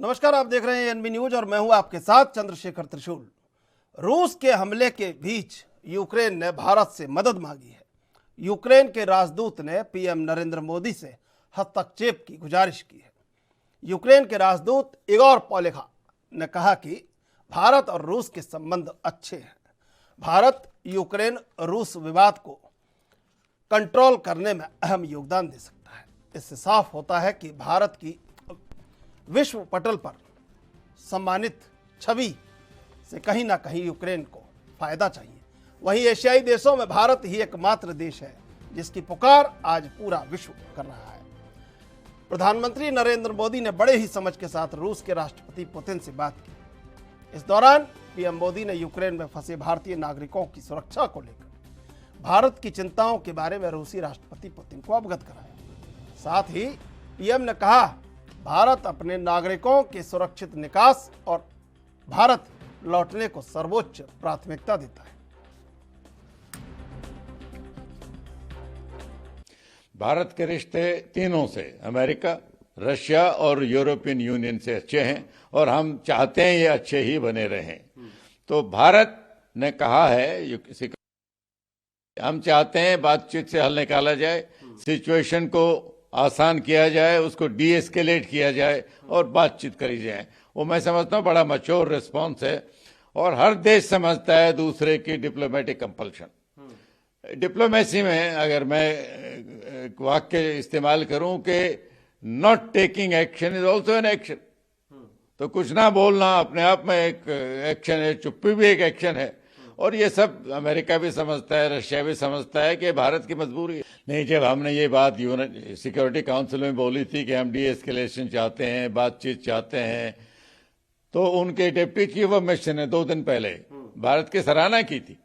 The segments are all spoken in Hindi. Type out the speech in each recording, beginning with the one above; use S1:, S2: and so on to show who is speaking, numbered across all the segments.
S1: नमस्कार, आप देख रहे हैं एनबी न्यूज और मैं हूं आपके साथ चंद्रशेखर त्रिशूल। रूस के हमले के बीच यूक्रेन ने भारत से मदद मांगी है। यूक्रेन के राजदूत ने पीएम नरेंद्र मोदी से हस्तक्षेप की गुजारिश की है। यूक्रेन के राजदूत इगोर पोलेखा ने कहा कि भारत और रूस के संबंध अच्छे हैं। भारत यूक्रेन रूस विवाद को कंट्रोल करने में अहम योगदान दे सकता है। इससे साफ होता है कि भारत की विश्व पटल पर सम्मानित छवि से कहीं ना कहीं यूक्रेन को फायदा चाहिए। वहीं एशियाई देशों में भारत ही एकमात्र देश है जिसकी पुकार आज पूरा विश्व कर रहा है। प्रधानमंत्री नरेंद्र मोदी ने बड़े ही समझ के साथ रूस के राष्ट्रपति पुतिन से बात की। इस दौरान पीएम मोदी ने यूक्रेन में फंसे भारतीय नागरिकों की सुरक्षा को लेकर भारत की चिंताओं के बारे में रूसी राष्ट्रपति पुतिन को अवगत कराया। साथ ही पीएम ने कहा, भारत अपने नागरिकों के सुरक्षित निकास और भारत लौटने को सर्वोच्च प्राथमिकता देता है।
S2: भारत के रिश्ते तीनों से, अमेरिका, रशिया और यूरोपियन यूनियन से अच्छे हैं और हम चाहते हैं ये अच्छे ही बने रहें। तो भारत ने कहा है, हम चाहते हैं बातचीत से हल निकाला जाए, सिचुएशन को आसान किया जाए, उसको डीएस्केलेट किया जाए और बातचीत करी जाए। वो मैं समझता हूँ बड़ा मैच्योर रिस्पॉन्स है और हर देश समझता है दूसरे की डिप्लोमेटिक कंपल्शन। डिप्लोमेसी में अगर मैं एक वाक्य इस्तेमाल करूं कि not taking action is also an action, तो कुछ ना बोलना अपने आप में एक एक्शन है, चुप्पी भी एक एक्शन है। और ये सब अमेरिका भी समझता है, रशिया भी समझता है कि भारत की मजबूरी है। नहीं, जब हमने ये बात सिक्योरिटी काउंसिल में बोली थी कि हम डीएस्केलेशन चाहते हैं, बातचीत चाहते हैं, तो उनके डिप्टी चीफ ऑफ मिशन ने 2 दिन पहले भारत की सराहना की थी।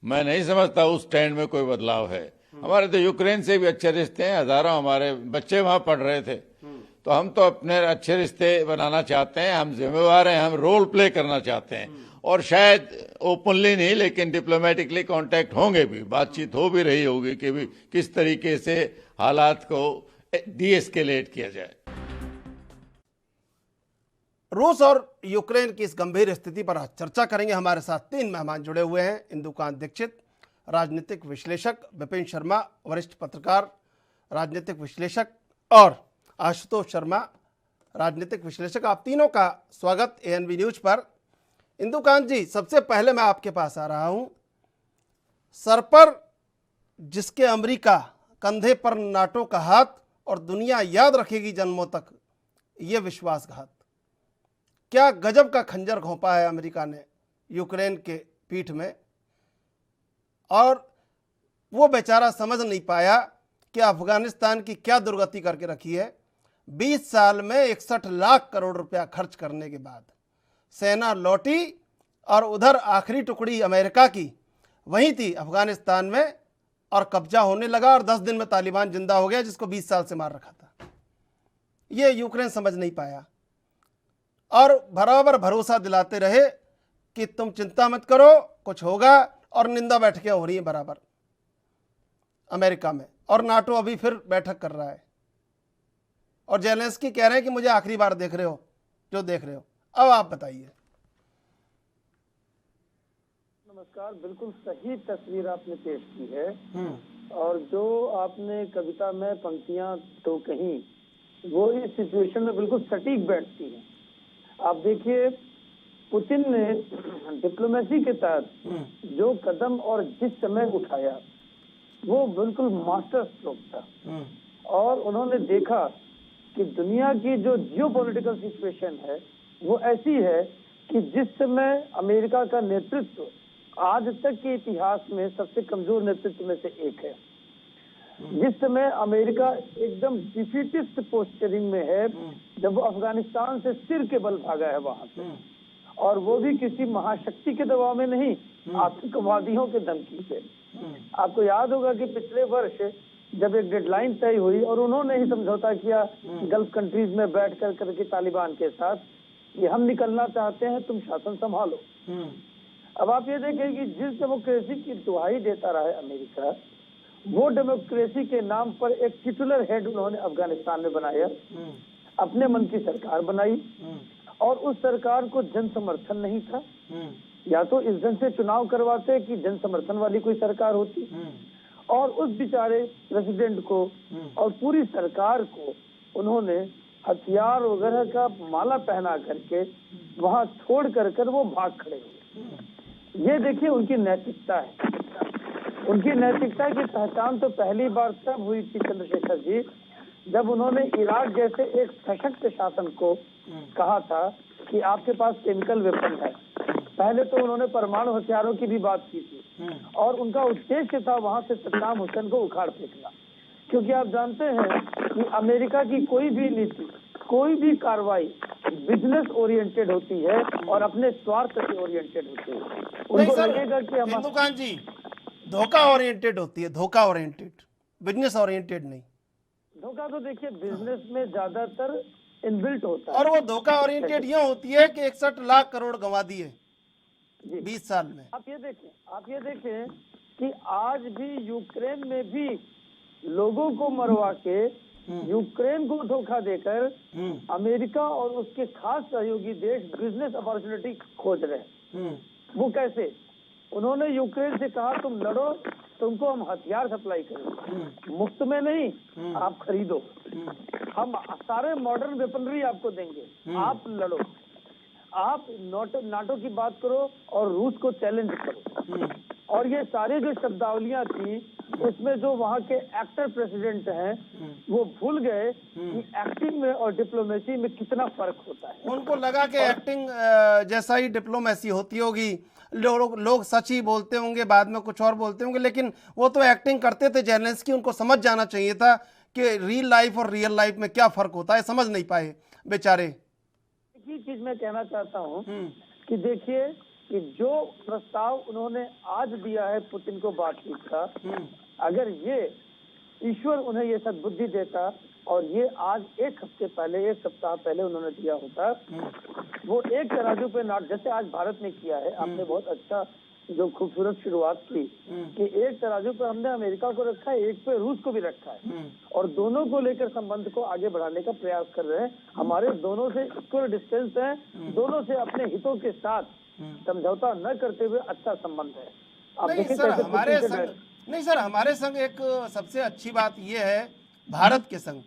S2: मैं नहीं समझता उस स्टैंड में कोई बदलाव है। हमारे तो यूक्रेन से भी अच्छे रिश्ते हैं, हजारों हमारे बच्चे वहां पढ़ रहे थे, तो हम तो अपने अच्छे रिश्ते बनाना चाहते हैं। हम जिम्मेवार हैं, हम रोल प्ले करना चाहते हैं और शायद ओपनली नहीं लेकिन डिप्लोमेटिकली कांटेक्ट होंगे भी, बातचीत हो भी रही होगी कि भी किस तरीके से हालात को डीएस्केलेट किया जाए।
S1: रूस और यूक्रेन की इस गंभीर स्थिति पर आज चर्चा करेंगे। हमारे साथ 3 मेहमान जुड़े हुए हैं। इंदुकांत दीक्षित, राजनीतिक विश्लेषक, विपिन शर्मा, वरिष्ठ पत्रकार, राजनीतिक विश्लेषक, और आशुतोष शर्मा, राजनीतिक विश्लेषक। आप तीनों का स्वागत एएनबी न्यूज पर। इंदुकांत जी, सबसे पहले मैं आपके पास आ रहा हूं। सर पर जिसके अमेरिका, कंधे पर नाटो का हाथ और दुनिया याद रखेगी जन्मों तक, ये विश्वासघात। क्या गजब का खंजर घोंपा है अमेरिका ने यूक्रेन के पीठ में, और वो बेचारा समझ नहीं पाया कि अफगानिस्तान की क्या दुर्गति करके रखी है। 20 साल में 61 लाख करोड़ रुपया खर्च करने के बाद सेना लौटी और उधर आखिरी टुकड़ी अमेरिका की वहीं थी अफगानिस्तान में, और कब्जा होने लगा और 10 दिन में तालिबान जिंदा हो गया जिसको 20 साल से मार रखा था। ये यूक्रेन समझ नहीं पाया और बराबर भरोसा दिलाते रहे कि तुम चिंता मत करो, कुछ होगा, और निंदा बैठकें हो रही हैं बराबर अमेरिका में, और नाटो अभी फिर बैठक कर रहा है और जेलेंस्की कह रहे हैं कि मुझे आखिरी बार देख रहे हो जो देख रहे हो। अब आप बताइए।
S3: नमस्कार, बिल्कुल सही तस्वीर आपने पेश की है और जो आपने कविता में पंक्तियां तो कहीं वो इस सिचुएशन में बिल्कुल सटीक बैठती हैं। आप देखिए, पुतिन ने डिप्लोमेसी के तहत जो कदम और जिस समय उठाया वो बिल्कुल मास्टर स्ट्रोक था, और उन्होंने देखा कि दुनिया की जो जियोपॉलिटिकल सिचुएशन है वो ऐसी है कि जिस समय अमेरिका का नेतृत्व आज तक के इतिहास में सबसे कमजोर नेतृत्व में से एक है, जिस समय अमेरिका एकदम डिफीटिस्ट पोस्चरिंग में है, जब वो अफगानिस्तान से सिर के बल भागा है वहां से, और वो भी किसी महाशक्ति के दबाव में नहीं, आतंकवादियों के धमकी से। आपको याद होगा कि पिछले वर्ष जब एक डेडलाइन तय हुई और उन्होंने ही समझौता किया गल्फ कंट्रीज में बैठ करके तालिबान के साथ कि हम निकलना चाहते हैं, तुम शासन संभालो। अब आप ये देखें कि जिस डेमोक्रेसी की दुहाई देता रहा है अमेरिका, वो डेमोक्रेसी के नाम पर एक टिटुलर हेड उन्होंने अफगानिस्तान में बनाया। अपने मन की सरकार बनाई और उस सरकार को जन समर्थन नहीं था। या तो इस ढंग से चुनाव करवाते कि जन समर्थन वाली कोई सरकार होती, और उस बेचारे प्रेसिडेंट को और पूरी सरकार को उन्होंने हथियार वगैरह का माला पहना करके वहां छोड़ कर वो भाग खड़े हुए। ये देखिए उनकी नैतिकता है। उनकी नैतिकता की पहचान तो पहली बार तब हुई थी चंद्रशेखर जी, जब उन्होंने इराक जैसे एक सशक्त शासन को कहा था कि आपके पास केमिकल वेपन है। पहले तो उन्होंने परमाणु हथियारों की भी बात की थी और उनका उद्देश्य था वहां से सद्दाम हुसैन को उखाड़ फेंकना, क्योंकि आप जानते हैं कि अमेरिका की कोई भी नीति, कोई भी कार्रवाई बिजनेस ओरिएंटेड होती है और अपने स्वार्थ से ओरिएंटेड होती है। उनको लगेगा कि हम
S1: हिंदुकान जी धोखा ओरिएंटेड होती है, धोखा ओरिएंटेड, बिजनेस ओरिएंटेड नहीं।
S3: धोखा तो देखिए बिजनेस में ज्यादातर इनबिल्ट होता है,
S1: और वो धोखा ओरिएंटेड ये होती है कि 61 लाख करोड़ गंवा दिए 20 साल में।
S3: आप ये देखें कि आज भी यूक्रेन में भी लोगों को मरवा के यूक्रेन को धोखा देकर अमेरिका और उसके खास सहयोगी देश बिजनेस अपॉर्चुनिटी खोज रहे हैं। वो कैसे? उन्होंने यूक्रेन से कहा तुम लड़ो, तुमको हम हथियार सप्लाई करेंगे, मुफ्त में नहीं, आप खरीदो, हम सारे मॉडर्न वेपनरी आपको देंगे, आप लड़ो। आप नाटो की बात करो और रूस को चैलेंज करो। और ये सारी जो शब्दावलियां थी उसमें जो वहाँ के एक्टर प्रेसिडेंट हैं वो भूल गए कि एक्टिंग में और डिप्लोमेसी में कितना फर्क होता है।
S1: उनको लगा कि एक्टिंग जैसा ही डिप्लोमेसी होती होगी, लोग सच ही बोलते होंगे, बाद में कुछ और बोलते होंगे, लेकिन वो तो एक्टिंग करते थे जेलेंस्की। उनको समझ जाना चाहिए था कि रियल लाइफ और रियल लाइफ में क्या फर्क होता है, समझ नहीं पाए बेचारे।
S3: एक चीज मैं कहना चाहता हूँ कि देखिए कि जो प्रस्ताव उन्होंने आज दिया है पुतिन को बातचीत का, अगर ये ईश्वर उन्हें ये सद्बुद्धि देता और ये आज एक सप्ताह पहले उन्होंने दिया होता, वो एक तराजू पे नाट, जैसे आज भारत ने किया है। आपने बहुत अच्छा जो खूबसूरत शुरुआत की कि एक तराजू पे हमने अमेरिका को रखा है, एक पे रूस को भी रखा है और दोनों को लेकर संबंध को आगे बढ़ाने का प्रयास कर रहे हैं। हमारे दोनों से इक्वल डिस्टेंस है, दोनों से अपने हितों के साथ समझौता न करते हुए अच्छा संबंध है। आप
S1: नहीं सर, हमारे संग एक सबसे अच्छी बात यह है भारत के संग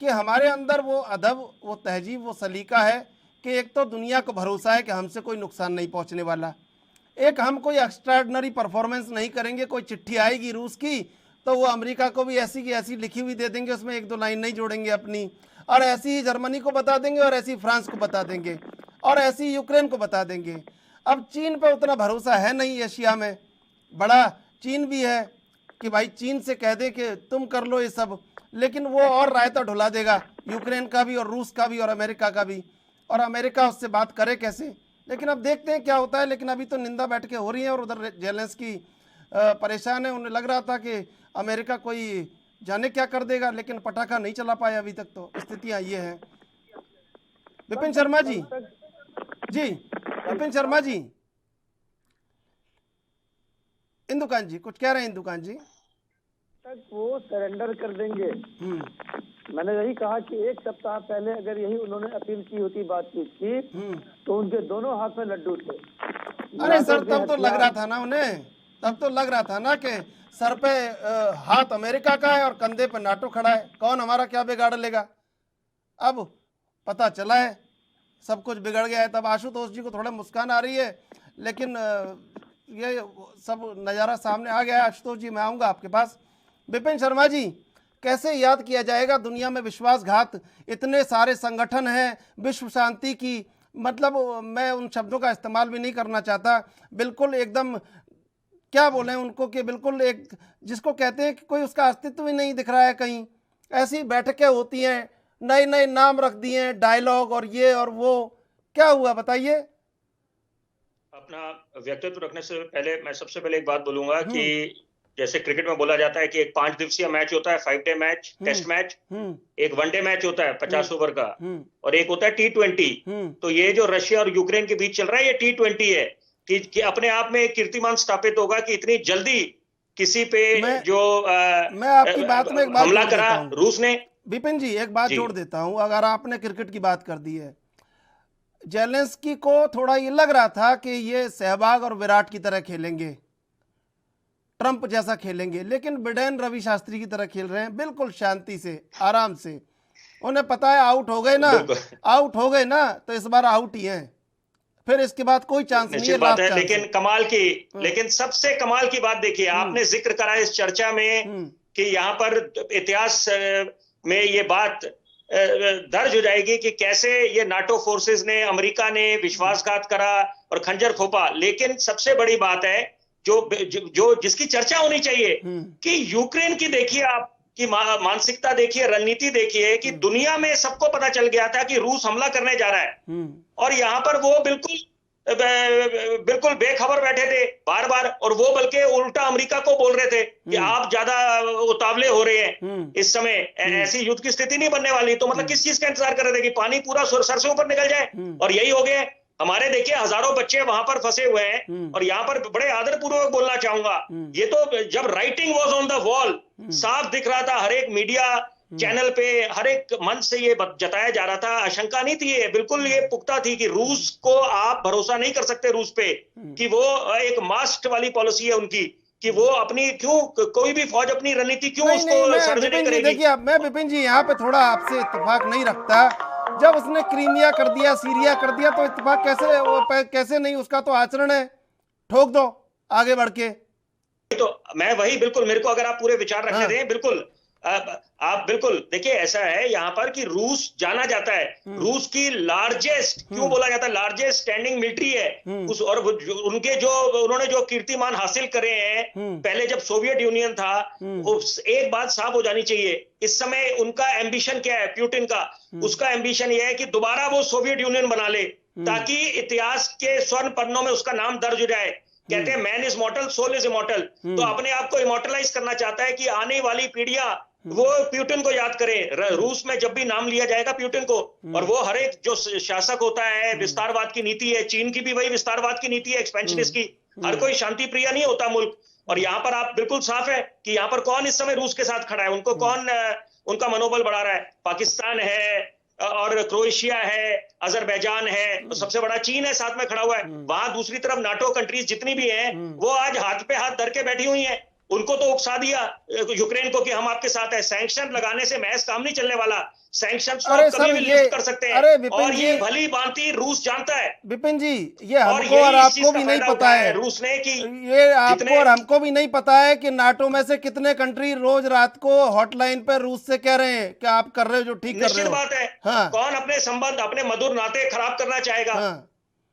S1: कि हमारे अंदर वो अदब, वो तहजीब, वो सलीका है कि एक तो दुनिया को भरोसा है कि हमसे कोई नुकसान नहीं पहुंचने वाला। एक हम कोई एक्स्ट्राऑर्डिनरी परफॉर्मेंस नहीं करेंगे। कोई चिट्ठी आएगी रूस की तो वो अमेरिका को भी ऐसी की ऐसी लिखी हुई दे देंगे, उसमें एक दो लाइन नहीं जोड़ेंगे अपनी, और ऐसी ही जर्मनी को बता देंगे और ऐसी फ्रांस को बता देंगे और ऐसी यूक्रेन को बता देंगे। अब चीन पे उतना भरोसा है नहीं एशिया में, बड़ा चीन भी है कि भाई चीन से कह दे कि तुम कर लो ये सब, लेकिन वो और रायता ढुला देगा यूक्रेन का भी और रूस का भी और अमेरिका का भी, और अमेरिका उससे बात करे कैसे। लेकिन अब देखते हैं क्या होता है। लेकिन अभी तो निंदा बैठ के हो रही है और उधर जेलेंस्की परेशान है। उन्हें लग रहा था कि अमेरिका कोई जाने क्या कर देगा, लेकिन पटाखा नहीं चला पाया अभी तक। तो स्थितियां ये हैं। विपिन शर्मा जी, विपिन शर्मा जी, इंदुकान जी कुछ कह रहे हैं। इंदुकान जी
S3: तक वो सरेंडर कर देंगे। मैंने यही कहा कि एक सप्ताह पहले अगर यही उन्होंने अपील की होती, बातचीत की, तो उनके दोनों हाथ में लड्डू थे।
S1: अरे सर तब तो लग रहा था ना उन्हें, तब तो लग रहा था ना कि सर पे हाथ अमेरिका का है और कंधे पे नाटो खड़ा है, कौन हमारा क्या बिगाड़ लेगा। अब पता चला है सब कुछ बिगड़ गया है। तब आशुतोष जी को थोड़ा मुस्कान आ रही है, लेकिन ये सब नज़ारा सामने आ गया है। आशुतोष जी मैं आऊँगा आपके पास। विपिन शर्मा जी, कैसे याद किया जाएगा दुनिया में विश्वासघात, इतने सारे संगठन हैं, विश्व शांति की, मतलब मैं उन शब्दों का इस्तेमाल भी नहीं करना चाहता, बिल्कुल एकदम क्या बोलें उनको कि बिल्कुल एक जिसको कहते हैं कि कोई उसका अस्तित्व ही नहीं दिख रहा है कहीं। ऐसी बैठकें होती हैं, नए नए नाम रख दिए हैं, डायलॉग और ये और वो, क्या हुआ बताइए।
S4: अपना व्यक्तित्व रखने से पहले मैं सबसे पहले एक बात बोलूंगा कि जैसे क्रिकेट में बोला जाता है कि एक 5 दिवसीय मैच होता है, 5 डे मैच, टेस्ट मैच, एक 1 डे मैच होता है 50 ओवर का, और एक होता है T20। तो ये जो रशिया और यूक्रेन के बीच चल रहा है ये T20 है कि अपने आप में एक कीर्तिमान स्थापित होगा कि इतनी जल्दी किसी पे जो
S1: मैं आपकी बात में एक बात
S4: हमला करा रूस ने,
S1: विपिन जी एक बात
S4: जी।
S1: जोड़ देता हूं, अगर आपने क्रिकेट की बात कर दी है, जेलेंस्की को थोड़ा ये लग रहा था कि ये सहवाग और विराट की तरह खेलेंगे, ट्रंप जैसा खेलेंगे, लेकिन बिडेन रवि शास्त्री की तरह खेल रहे हैं, बिल्कुल शांति से, आराम से। उन्हें पता है आउट हो गए ना,
S4: बिल्कुल
S1: आउट हो गए ना तो इस बार आउट ही हैं, फिर इसके बाद कोई चांस नहीं है,
S4: निश्चित बात
S1: लास्ट
S4: है।
S1: चांस
S4: लेकिन कमाल की, लेकिन सबसे कमाल की बात देखिए, आपने जिक्र करा इस चर्चा में कि यहाँ पर इतिहास में ये बात दर्ज हो जाएगी कि कैसे ये नाटो फोर्सेस ने, अमेरिका ने विश्वासघात करा और खंजर खोपा। लेकिन सबसे बड़ी बात है जो जिसकी चर्चा होनी चाहिए कि यूक्रेन की देखिए आप की मानसिकता देखिए, रणनीति देखिए कि दुनिया में सबको पता चल गया था कि रूस हमला करने जा रहा है और यहाँ पर वो बिल्कुल बेखबर बैठे थे बार बार, और वो बल्कि उल्टा अमेरिका को बोल रहे थे कि आप ज्यादा उतावले हो रहे हैं, इस समय ऐसी युद्ध की स्थिति नहीं बनने वाली। तो मतलब किस चीज का इंतजार कर रहे थे कि पानी पूरा सर से ऊपर निकल जाए, और यही हो गया। हमारे देखिए हजारों बच्चे वहां पर फंसे हुए हैं, और यहाँ पर बड़े आदर पूर्वक बोलना चाहूंगा, ये तो जब writing was on the wall साफ दिख रहा था, हर एक मीडिया चैनल पे, हर एक मंच से ये जताया जा रहा था, आशंका नहीं थी, ये बिल्कुल ये पुख्ता थी कि रूस को आप भरोसा नहीं कर सकते, रूस पे कि वो एक मास्ट वाली पॉलिसी है उनकी कि वो अपनी क्यों, कोई भी फौज अपनी रणनीति क्यों उसको सर्जरी करेगी।
S1: देखिए अब मैं विपिन जी यहाँ पे थोड़ा आपसे इत्तेफाक नहीं रखता, जब उसने क्रीमिया कर दिया, सीरिया कर दिया, तो इत्तेफाक कैसे नहीं, उसका तो आचरण है, ठोक दो आगे बढ़ के।
S4: तो मैं वही बिल्कुल, मेरे को अगर आप पूरे विचार रखने दें, बिल्कुल आप बिल्कुल देखिए, ऐसा है यहाँ पर कि रूस जाना जाता है, रूस की लार्जेस्ट, क्यों बोला जाता है, लार्जेस्ट स्टैंडिंग मिलिट्री है उस, और उनके जो उन्होंने जो कीर्तिमान हासिल करे हैं पहले जब सोवियत यूनियन था, एक बात साफ हो जानी चाहिए, इस समय उनका एम्बिशन क्या है, पुतिन का, उसका एम्बिशन यह है कि दोबारा वो सोवियत यूनियन बना ले, ताकि इतिहास के स्वर्ण पन्नों में उसका नाम दर्ज हो जाए। कहते हैं man is mortal, soul is immortal, तो अपने आप को इमॉर्टलाइज करना चाहता है कि आने वाली पीढ़ियां वो पुतिन को याद करें। रूस में जब भी नाम लिया जाएगा पुतिन को, और वो हर एक जो शासक होता है, विस्तारवाद की नीति है, चीन की भी वही विस्तारवाद की नीति है, एक्सपेंशनिस्ट की, हर कोई शांति प्रिय नहीं होता मुल्क। और यहाँ पर आप बिल्कुल साफ है कि यहाँ पर कौन इस समय रूस के साथ खड़ा है, उनको कौन उनका मनोबल बढ़ा रहा है, पाकिस्तान है और क्रोएशिया है, अजरबैजान है, तो सबसे बड़ा चीन है साथ में खड़ा हुआ है। वहां दूसरी तरफ नाटो कंट्रीज जितनी भी हैं, वो आज हाथ पे हाथ धर के बैठी हुई हैं, उनको तो उकसा दिया यूक्रेन को कि हम आपके साथ है। सैंक्शन लगाने से महज काम नहीं चलने वाला, सैंक्शन कभी भी लिफ्ट कर सकते हैं, और ये भली भांति रूस जानता है।
S1: विपिन जी, ये हमको और आपको भी नहीं पता है,
S4: रूस ने कि
S1: ये आपको और हमको भी नहीं पता है कि नाटो में से कितने कंट्री रोज रात को हॉटलाइन पर रूस से कह रहे हैं कि आप कर रहे हो जो ठीक कर रहे हो।
S4: निश्चित बात है, हाँ। कौन अपने संबंध, अपने मधुर नाते खराब करना चाहेगा? हाँ।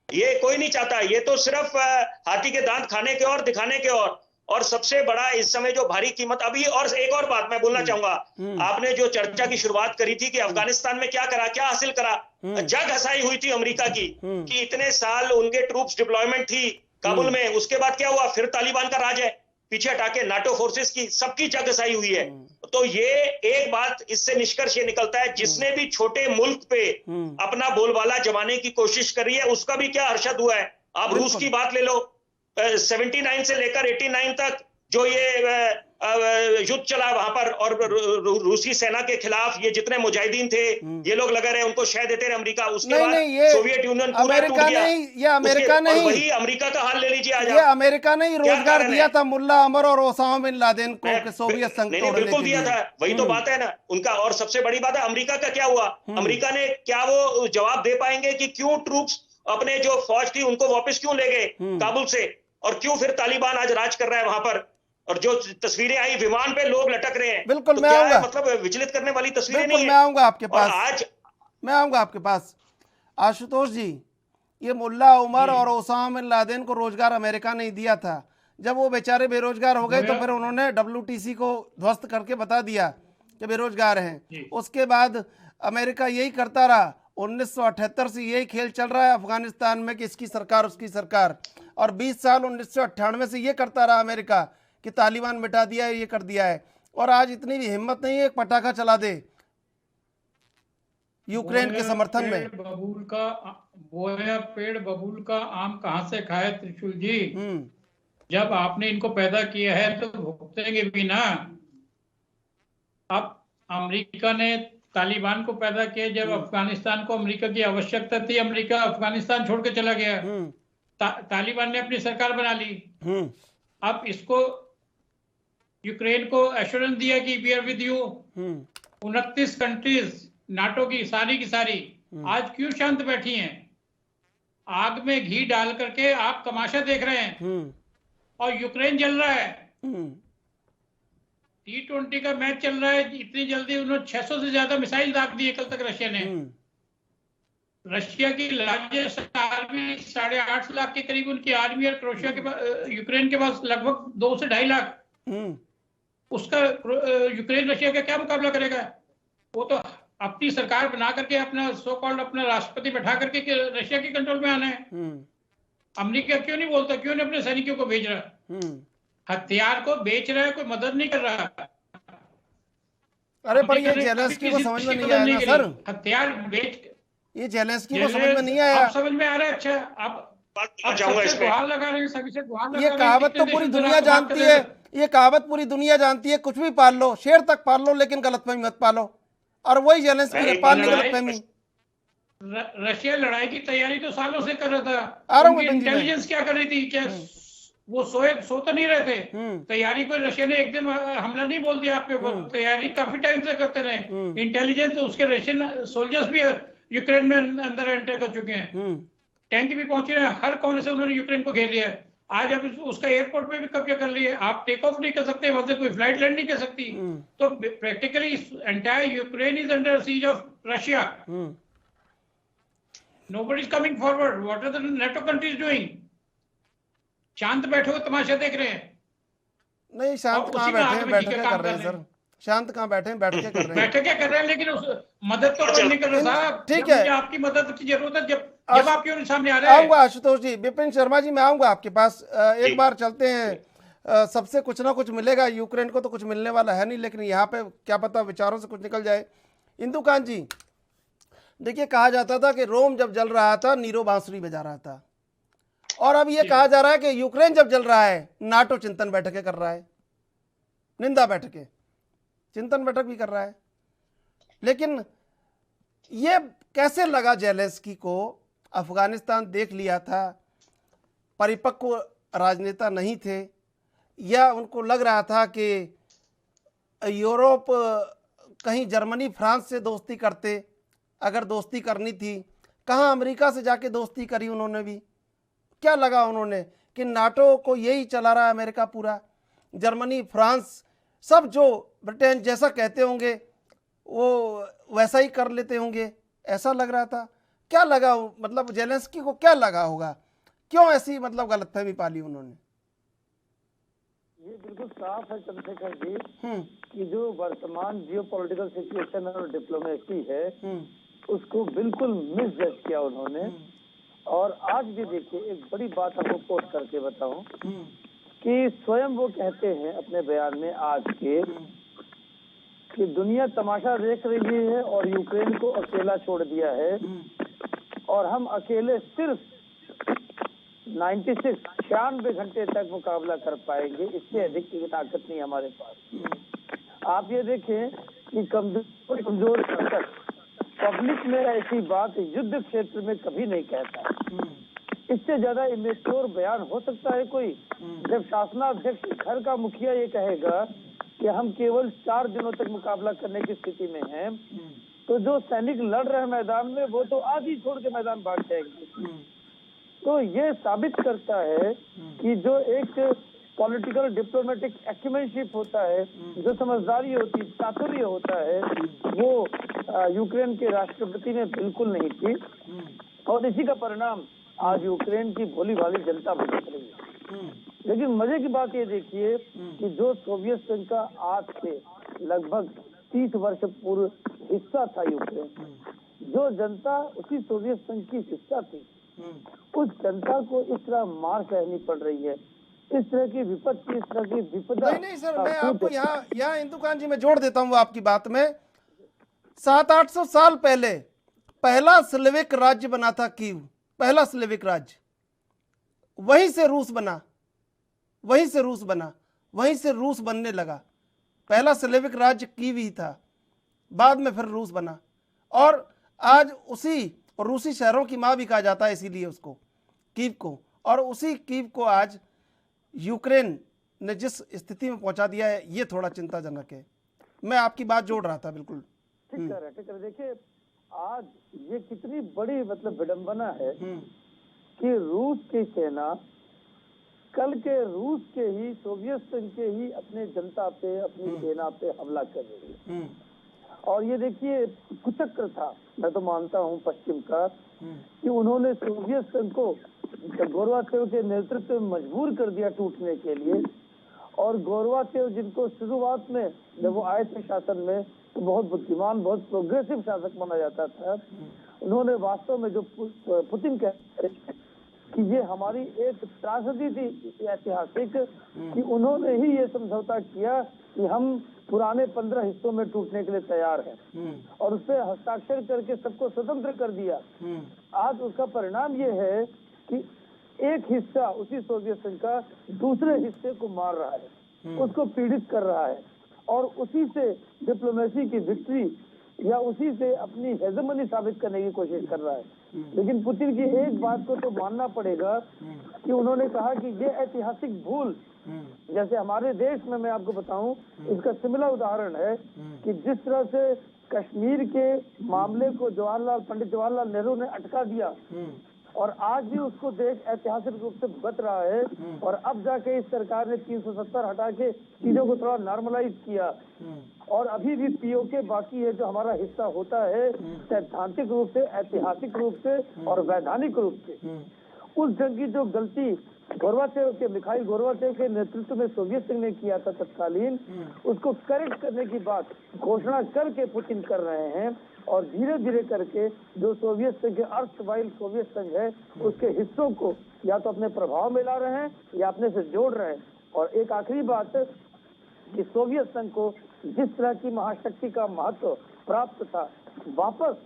S4: ये कोई नहीं चाहता, ये तो सिर्फ हाथी के दांत खाने के और दिखाने के। और सबसे बड़ा इस समय जो भारी कीमत अभी, और एक और बात मैं बोलना चाहूंगा, आपने जो चर्चा की शुरुआत करी थी कि अफगानिस्तान में क्या करा, क्या हासिल करा, जग हसाई हुई थी अमेरिका की कि इतने साल उनके ट्रूप्स डिप्लॉयमेंट थी काबुल में, उसके बाद क्या हुआ, फिर तालिबान का राज है, पीछे हटा के नाटो फोर्सेस की सबकी जग हसाई हुई है। तो ये एक बात, इससे निष्कर्ष ये निकलता है, जिसने भी छोटे मुल्क पे अपना बोलबाला जमाने की कोशिश करी है, उसका भी क्या हर्षद हुआ है। आप रूस की बात ले लो, 79 से लेकर 89 तक जो ये युद्ध चला वहां पर, और रूसी सेना के खिलाफ ये जितने मुजाहिदीन थे, ये लोग लगे रहे, उनको शह देते रहे अमेरिका। उसके बाद सोवियत यूनियन पूरा टूट गया।
S1: ये अमेरिका नहीं,
S4: वही अमेरिका का हाल ले लीजिए आज।
S1: ये अमेरिका नहीं, रोजगार दिया था मुल्ला अमर और ओसामा बिन लादेन को सोवियत संघ तोड़ने के लिए।
S4: बिल्कुल दिया था, वही तो बात है ना उनका। और सबसे बड़ी बात है अमेरिका का क्या हुआ, अमेरिका ने क्या वो जवाब दे पाएंगे कि क्यों ट्रूप्स अपने जो फौज थी उनको वापस क्यों ले गए काबुल से, और क्यों फिर तालिबान आज राज कर रहा है वहां पर, और जो तस्वीरें आई विमान पे लोग लटक रहे हैं,
S1: बिल्कुल
S4: तो
S1: मैं
S4: क्या
S1: आऊंगा,
S4: मतलब विचलित करने वाली तस्वीरें नहीं है।
S1: मैं आऊंगा आपके पास,
S4: आज
S1: मैं आऊंगा आपके पास। आशुतोष जी, ये मुल्ला उमर और ओसामा बिन लादेन को रोजगार अमेरिका नहीं दिया था, जब वो बेचारे बेरोजगार हो गए तो फिर उन्होंने WTC को ध्वस्त करके बता दिया कि बेरोजगार हैं। उसके बाद अमेरिका यही करता रहा, 1978 से यही खेल चल रहा है अफगानिस्तान में कि इसकी सरकार उसकी सरकार, और 20 साल 1998 से ये करता रहा अमेरिका कि तालिबान मिटा दिया है, ये कर दिया है, और आज इतनी भी हिम्मत नहीं है एक पटाखा चला दे यूक्रेन के समर्थन में।
S5: पेड़ बबूल का आम कहां से खाए त्रिशूल जी, जब आपने इनको पैदा किया है तो भुगतेंगे भी ना। अब अमेरिका ने तालिबान को पैदा किया जब अफगानिस्तान को अमेरिका की आवश्यकता थी। अमेरिका अफगानिस्तान छोड़ के चला गया। तालिबान ने अपनी सरकार बना ली। अब इसको यूक्रेन को एश्योरेंस दिया कि we are with you. 29 countries NATO की सारी आज क्यों शांत बैठी हैं? आग में घी डाल करके आप तमाशा देख रहे हैं और यूक्रेन जल रहा है। T20 का मैच चल रहा है, इतनी जल्दी उन्होंने 600 से ज्यादा मिसाइल दाग दिए कल तक रशिया ने। रशिया की लार्जेस्ट आर्मी 8.5 लाख के करीब उनकी आर्मी और क्रोएशिया के पास, यूक्रेन के पास लगभग 2 से 2.5 लाख। उसका यूक्रेन रशिया का क्या मुकाबला करेगा? वो तो अपनी सरकार बना करके अपना सो कॉल्ड अपना राष्ट्रपति बैठा करके रशिया के कंट्रोल में आना है। अमेरिका क्यों नहीं बोलता, क्यों नहीं अपने सैनिकों को भेज रहा? हथियार को बेच रहा है, कोई मदद नहीं कर रहा।
S1: अरे पर ये जेलेंस्की को समझ में नहीं आया ना सर।
S5: हथियार बेच,
S1: ये जेलेंस्की को समझ में नहीं आया।
S5: समझ में आ रहा है। अच्छा, आप गुहार लगा रहे हैं, सभी से गुहार लगा रहे हैं।
S1: ये कहावत तो पूरी दुनिया जानती है, ये कहावत पूरी दुनिया जानती है, कुछ भी पाल लो, शेर तक पाल लो, लेकिन गलतफहमी मत पालो। और वही जेलेंस्की ने पाल ली गलतफहमी।
S5: रशिया लड़ाई की तैयारी तो सालों से कर रहा
S1: आ
S5: था।
S1: रहा हूँ
S5: इंटेलिजेंस क्या कर रही थी? क्या वो सो तो नहीं रहे थे? तैयारी को रशिया ने एक दिन हमला नहीं बोल दिया आपके ऊपर। तैयारी काफी टाइम से करते रहे। इंटेलिजेंस उसके रशियन सोल्जर्स भी यूक्रेन में अंदर एंटर कर चुके हैं। टैंक भी पहुंचे हैं, हर कोने से उन्होंने यूक्रेन को घेर लिया है। आज अब उसका एयरपोर्ट पे भी कब्जा कर लिया। आप टेक ऑफ नहीं कर सकते, वहां से कोई फ्लाइट लैंड नहीं कर सकती। तो practically entire Ukraine is under siege of Russia. Nobody is coming forward. What are the NATO countries doing? शांत बैठे हो, तमाशा देख रहे हैं।
S1: नहीं, शांत कहाँ बैठे हैं, बैठ के कर रहे हैं सर। शांत कहाँ बैठे हैं, बैठ के कर रहे हैं।
S5: बैठ के कर रहे हैं, लेकिन उस मदद तो कोई नहीं कर रहा साहब।
S1: ठीक है,
S5: आपकी मदद की जरूरत है। जब आप क्यों सामने आ रहे हैं?
S1: आऊंगा आशुतोष जी, विपिन शर्मा जी, मैं आऊंगा आपके पास। एक बार चलते हैं, सबसे कुछ ना कुछ मिलेगा। यूक्रेन को तो कुछ मिलने वाला है नहीं, लेकिन यहाँ पे क्या पता विचारों से कुछ निकल जाए। इंदुकांत जी, देखिए, कहा जाता था कि रोम जब जल रहा था नीरो बांसुरी बजा रहा था, और अब ये कहा जा रहा है कि यूक्रेन जब जल रहा है नाटो चिंतन बैठकें कर रहा है, निंदा बैठकें, चिंतन बैठक भी कर रहा है। लेकिन ये कैसे लगा जेलेंस्की को? अफगानिस्तान देख लिया था, परिपक्व राजनेता नहीं थे, या उनको लग रहा था कि यूरोप कहीं जर्मनी फ्रांस से दोस्ती करते, अगर दोस्ती करनी थी। कहाँ अमेरिका से जाके दोस्ती करी उन्होंने भी। क्या लगा उन्होंने कि नाटो को यही चला रहा है अमेरिका पूरा, जर्मनी फ्रांस सब जो ब्रिटेन जैसा कहते होंगे वो वैसा ही कर लेते होंगे, ऐसा लग रहा था। क्या लगा, मतलब जेलेंस्की को क्या लगा होगा, क्यों ऐसी मतलब गलतफहमी पाली उन्होंने?
S3: ये बिल्कुल साफ है चंद्रशेखर जी कि जो वर्तमान जियोपॉलिटिकल सिचुएशन और डिप्लोमेसी है उसको बिल्कुल मिसजज किया उन्होंने। और आज भी देखिए, एक बड़ी बात आपको कोट करके बताऊं कि स्वयं वो कहते हैं अपने बयान में आज के कि दुनिया तमाशा देख रही है और यूक्रेन को अकेला छोड़ दिया है, और हम अकेले सिर्फ 96 घंटे तक मुकाबला कर पाएंगे, इससे अधिक की ताकत नहीं हमारे पास। आप ये देखें कि कमजोर पब्लिक में ऐसी बात युद्ध क्षेत्र में कभी नहीं कहता। इससे ज्यादा इमेच्योर बयान हो सकता है कोई? जब शासनाध्यक्ष घर का मुखिया ये कहेगा कि हम केवल 4 दिनों तक मुकाबला करने की स्थिति में हैं, तो जो सैनिक लड़ रहे हैं मैदान में वो तो आधी छोड़ के मैदान भाग जाएंगे। तो ये साबित करता है कि जो एक पॉलिटिकल डिप्लोमेटिक एक्यूमेनशिप होता है, जो समझदारी होती, चातुर्य होता है, वो यूक्रेन के राष्ट्रपति में बिल्कुल नहीं थी। और इसी का परिणाम आज यूक्रेन की भोली भाली जनता भुगत रही है। लेकिन मजे की बात ये देखिए कि जो सोवियत संघ का आज से लगभग 30 वर्ष पूर्व हिस्सा था यूक्रेन, जो जनता उसी सोवियत संघ की हिस्सा थी, उस जनता को इस तरह मार सहनी पड़ रही है, इस तरह की विपत्ति, इस तरह की विपदा।
S1: नहीं सर, मैं आपको यहाँ इंदुकांत जी मैं जोड़ देता हूँ आपकी बात में। 700-800 साल पहले पहला स्लेविक राज्य बना था कीव, पहला स्लेविक राज्य, वहीं से रूस बना, वहीं से रूस बना, वहीं से रूस बनने लगा। पहला स्लेविक राज्य कीव ही था। बाद में फिर रूस बना, और आज उसी रूसी शहरों की माँ भी कहा जाता है इसीलिए उसको, कीव को, और उसी कीव को आज यूक्रेन ने जिस स्थिति में पहुंचा दिया है, ये थोड़ा चिंताजनक है। मैं आपकी बात जोड़ रहा था। बिल्कुल
S3: ठीक कह रहे, ठीक कह रहे। देखिए आज ये कितनी बड़ी मतलब विडंबना है कि रूस की सेना कल के रूस के ही, सोवियत संघ के ही अपने जनता पे, अपनी सेना पे हमला कर रही है। और ये देखिए कुचक्र था, मैं तो मानता हूँ पश्चिम का, कि उन्होंने सोवियत संघ को गोरबाचेव के नेतृत्व में मजबूर कर दिया टूटने के लिए। और गोरबाचेव जिनको शुरुआत में जब वो आए थे शासन में तो बहुत बुद्धिमान, बहुत प्रोग्रेसिव शासक माना जाता था, उन्होंने वास्तव में जो पुतिन कहते हैं कि ये हमारी एक त्रासदी थी ऐतिहासिक, कि उन्होंने ही ये समझौता किया कि हम पुराने 15 हिस्सों में टूटने के लिए तैयार हैं, और उस पर हस्ताक्षर करके सबको स्वतंत्र कर दिया। आज उसका परिणाम ये है कि एक हिस्सा उसी सोवियत संघ का दूसरे हिस्से को मार रहा है, उसको पीड़ित कर रहा है, और उसी से डिप्लोमेसी की विक्ट्री या उसी से अपनी हेजेमनी साबित करने की कोशिश कर रहा है। लेकिन पुतिन की एक बात को तो मानना पड़ेगा कि उन्होंने कहा कि ये ऐतिहासिक भूल, जैसे हमारे देश में मैं आपको बताऊं, इसका सिमिलर उदाहरण है कि जिस तरह से कश्मीर के मामले को पंडित जवाहरलाल नेहरू ने अटका दिया, और आज भी उसको देश ऐतिहासिक रूप से भुगत रहा है, और अब जाके इस सरकार ने 370 हटा के चीजों को थोड़ा नॉर्मलाइज किया, और अभी भी पीओके बाकी है जो हमारा हिस्सा होता है सैद्धांतिक रूप से, ऐतिहासिक रूप से और वैधानिक रूप से। उस जंग की जो गलती मिखाइल गोरबाचेव के नेतृत्व में सोवियत संघ ने किया था तत्कालीन, उसको करेक्ट करने की बात घोषणा करके पुतिन कर रहे हैं, और धीरे धीरे करके जो सोवियत संघ के अर्धवाइल सोवियत संघ है उसके हिस्सों को या तो अपने प्रभाव में ला रहे हैं या अपने से जोड़ रहे हैं। और एक आखिरी बात कि सोवियत संघ को जिस तरह की महाशक्ति का महत्व प्राप्त था, वापस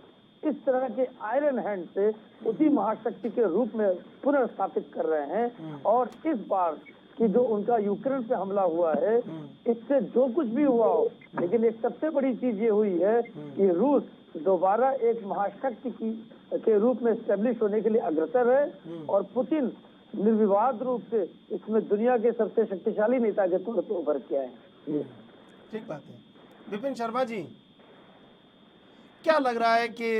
S3: इस तरह के आयरन हैंड से उसी महाशक्ति के रूप में पुनर्स्थापित कर रहे हैं। और इस बार कि जो उनका यूक्रेन पे हमला हुआ है, इससे जो कुछ भी हुआ हो, लेकिन एक सबसे बड़ी चीज ये हुई है कि रूस दोबारा एक महाशक्ति के रूप में एस्टेब्लिश होने के लिए अग्रसर है, और पुतिन निर्विवाद रूप से इसमें दुनिया के सबसे शक्तिशाली नेता के तौर पर उभर के आए हैं।
S1: ठीक बात है। विपिन शर्मा जी, क्या लग रहा है कि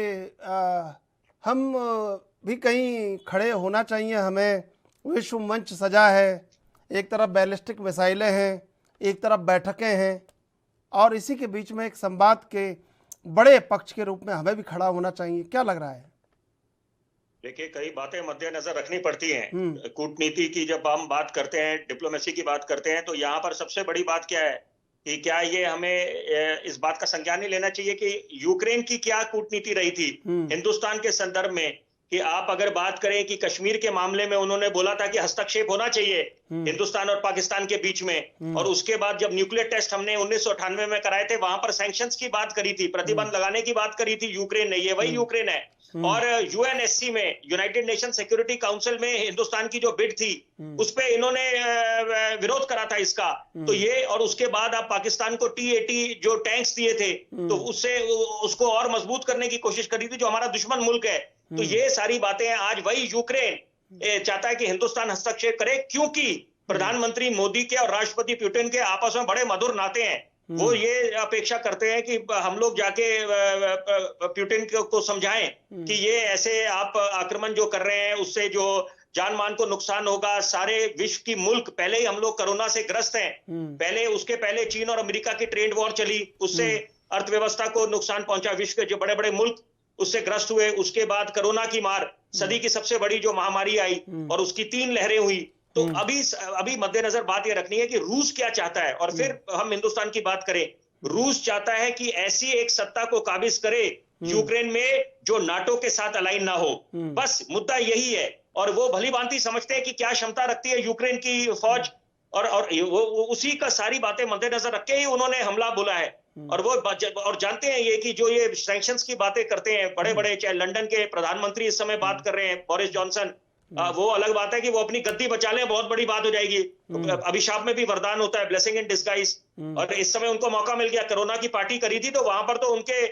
S1: हम भी कहीं खड़े होना चाहिए? हमें विश्व मंच सजा है, एक तरफ बैलिस्टिक मिसाइलें हैं, एक तरफ बैठकें हैं, और इसी के बीच में एक संवाद के बड़े पक्ष के रूप में हमें भी खड़ा होना चाहिए। क्या लग रहा है?
S4: देखिए, कई बातें मद्देनजर रखनी पड़ती हैं। कूटनीति की जब हम बात करते हैं, डिप्लोमेसी की बात करते हैं, तो यहाँ पर सबसे बड़ी बात क्या है कि क्या ये हमें इस बात का संज्ञान नहीं लेना चाहिए कि यूक्रेन की क्या कूटनीति रही थी हिंदुस्तान के संदर्भ में। कि आप अगर बात करें कि कश्मीर के मामले में उन्होंने बोला था कि हस्तक्षेप होना चाहिए हिंदुस्तान और पाकिस्तान के बीच में, और उसके बाद जब न्यूक्लियर टेस्ट हमने 1998 में कराए थे, वहां पर सैंक्शंस की बात करी थी, प्रतिबंध लगाने की बात करी थी यूक्रेन ने। ये वही यूक्रेन है। और यूएनएससी में, यूनाइटेड नेशन सिक्योरिटी काउंसिल में हिंदुस्तान की जो बिड थी उस पे इन्होंने विरोध करा था इसका। तो ये, और उसके बाद आप पाकिस्तान को T-80 जो टैंक्स दिए थे, तो उससे उसको और मजबूत करने की कोशिश करी थी, जो हमारा दुश्मन मुल्क है। तो ये सारी बातें हैं। आज वही यूक्रेन चाहता है कि हिंदुस्तान हस्तक्षेप करे, क्योंकि प्रधानमंत्री मोदी के और राष्ट्रपति पुतिन के आपस में बड़े मधुर नाते हैं। वो ये अपेक्षा करते हैं कि हम लोग जाके पुतिन को समझाएं कि ये ऐसे आप आक्रमण जो कर रहे हैं उससे जो जान मान को नुकसान होगा। सारे विश्व की मुल्क, पहले ही हम लोग कोरोना से ग्रस्त हैं, उसके पहले चीन और अमेरिका की ट्रेड वॉर चली, उससे अर्थव्यवस्था को नुकसान पहुंचा, विश्व के जो बड़े बड़े मुल्क उससे ग्रस्त हुए। उसके बाद कोरोना की मार, सदी की सबसे बड़ी जो महामारी आई, और उसकी 3 लहरें हुई। तो अभी मद्देनजर बात ये रखनी है कि रूस क्या चाहता है। और फिर हम हिंदुस्तान की बात करें, रूस चाहता है कि ऐसी एक सत्ता को काबिज करे यूक्रेन में जो नाटो के साथ अलाइन ना हो। बस मुद्दा यही है। और वो भली भांति समझते हैं कि क्या क्षमता रखती है यूक्रेन की फौज, और वो उसी का सारी बातें मद्देनजर रख के ही उन्होंने हमला बोला है। और वो और जानते हैं ये कि जो ये सैंक्शंस की बातें करते हैं बड़े बड़े, चाहे लंदन के प्रधानमंत्री इस समय बात कर रहे हैं, बोरिस जॉनसन, वो अलग बात है कि वो अपनी गद्दी बचा लें, बहुत बड़ी बात हो जाएगी। अभिशाप में भी वरदान होता है, ब्लेसिंग इन डिस्गाइज। और इस समय उनको मौका मिल गया, कोरोना की पार्टी करी थी तो वहां पर तो उनके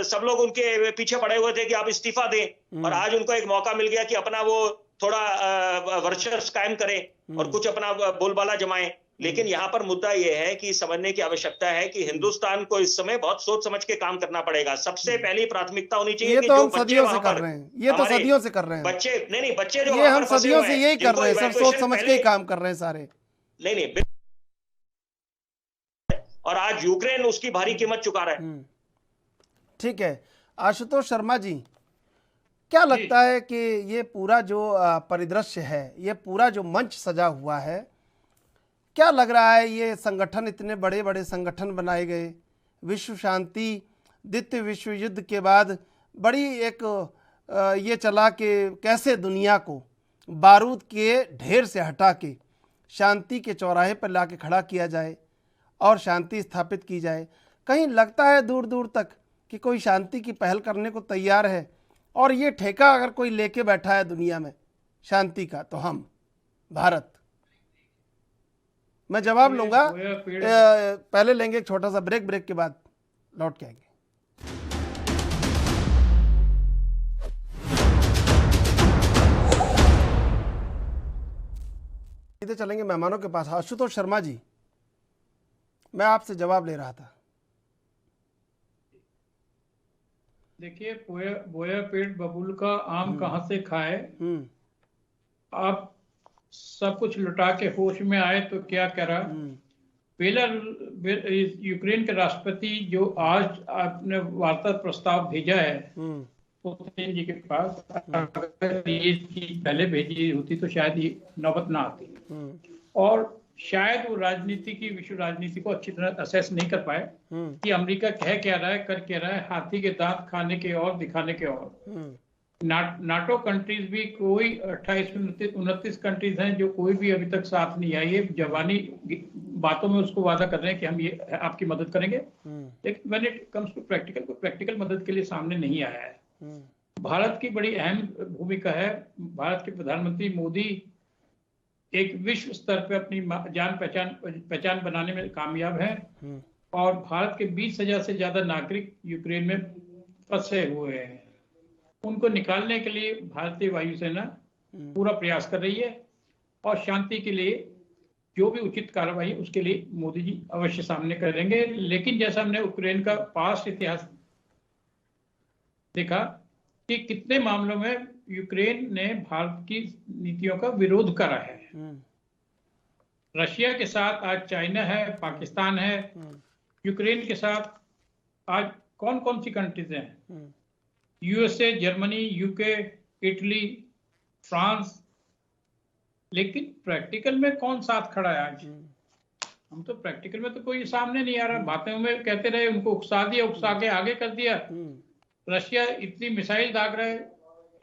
S4: सब लोग उनके पीछे पड़े हुए थे कि आप इस्तीफा दें, और आज उनको एक मौका मिल गया कि अपना वो थोड़ा वर्चस्व कायम करें और कुछ अपना बोलबाला जमाएं। लेकिन यहाँ पर मुद्दा यह है कि समझने की आवश्यकता है कि हिंदुस्तान को इस समय बहुत सोच समझ के काम करना पड़ेगा। सबसे पहली प्राथमिकता होनी चाहिए
S1: ये
S4: कि
S1: तो
S4: जो
S1: हम
S4: बच्चे
S1: सदियों से
S4: वहां
S1: कर
S4: पर
S1: रहे हैं, ये तो
S4: हमारे
S1: सदियों से कर रहे हैं
S4: बच्चे, नहीं बच्चे जो
S1: ये
S4: वहां
S1: हम
S4: पर फंसे
S1: सदियों
S4: हुए
S1: से
S4: हैं,
S1: यही कर
S4: जिनको
S1: रहे हैं, सब सोच
S4: evacuation
S1: समझ के ही
S4: पहले-
S1: काम कर रहे हैं सारे।
S4: नहीं, और आज यूक्रेन उसकी भारी कीमत चुका रहा है।
S1: ठीक है, आशुतोष शर्मा जी, क्या लगता है कि ये पूरा जो परिदृश्य है, ये पूरा जो मंच सजा हुआ है, क्या लग रहा है ये संगठन, इतने बड़े बड़े संगठन बनाए गए, विश्व शांति द्वितीय विश्व युद्ध के बाद बड़ी एक ये चला कि कैसे दुनिया को बारूद के ढेर से हटा के शांति के चौराहे पर ला के खड़ा किया जाए और शांति स्थापित की जाए। कहीं लगता है दूर दूर तक कि कोई शांति की पहल करने को तैयार है, और ये ठेका अगर कोई लेके बैठा है दुनिया में शांति का, तो हम भारत। मैं जवाब लूंगा, पहले लेंगे एक छोटा सा ब्रेक, ब्रेक के बाद लौट के आएंगे। सीधे चलेंगे मेहमानों के पास। आशुतोष शर्मा जी, मैं आपसे जवाब ले रहा था।
S5: देखिए, बोया पेट बबूल का आम कहाँ से खाए। आप सब कुछ लुटा के होश में आए तो क्या करा। यूक्रेन के राष्ट्रपति जो आज आपने वार्ता प्रस्ताव भेजा है पुतिन जी के पास, अगर ये चीज पहले भेजी होती तो शायद ये नौबत ना आती, और शायद वो राजनीति की, विश्व राजनीति को अच्छी तरह असेस नहीं कर पाए कि अमेरिका कह क्या रहा है, कर क्या रहा है, हाथी के दांत खाने के और दिखाने के और। नाटो कंट्रीज भी कोई 28-29 कंट्रीज हैं जो कोई भी अभी तक साथ नहीं आई है। जवानी बातों में उसको वादा कर रहे हैं कि हम ये आपकी मदद करेंगे, लेकिन when it comes to practical, कोई प्रैक्टिकल मदद के लिए सामने नहीं आया है। भारत की बड़ी अहम भूमिका है। भारत के प्रधानमंत्री मोदी एक विश्व स्तर पे अपनी जान पहचान बनाने में कामयाब है, और भारत के 20,000 से ज्यादा नागरिक यूक्रेन में फंसे हुए हैं। उनको निकालने के लिए भारतीय वायुसेना पूरा प्रयास कर रही है, और शांति के लिए जो भी उचित कार्रवाई उसके लिए मोदी जी अवश्य सामने करेंगे। लेकिन जैसा हमने यूक्रेन का पास्ट इतिहास देखा कि कितने मामलों में यूक्रेन ने भारत की नीतियों का विरोध करा है। रशिया के साथ आज चाइना है, पाकिस्तान है, यूक्रेन के साथ आज कौन कौन सी कंट्रीज हैं, USA, Germany, UK, Italy, France. लेकिन प्रैक्टिकल में कौन साथ खड़ा है आज? हम तो प्रैक्टिकल में तो कोई सामने नहीं आ रहा। बातों में कहते रहे, उनको उकसा दिया, उकसा के आगे कर दिया। रशिया इतनी मिसाइल दाग रहा है,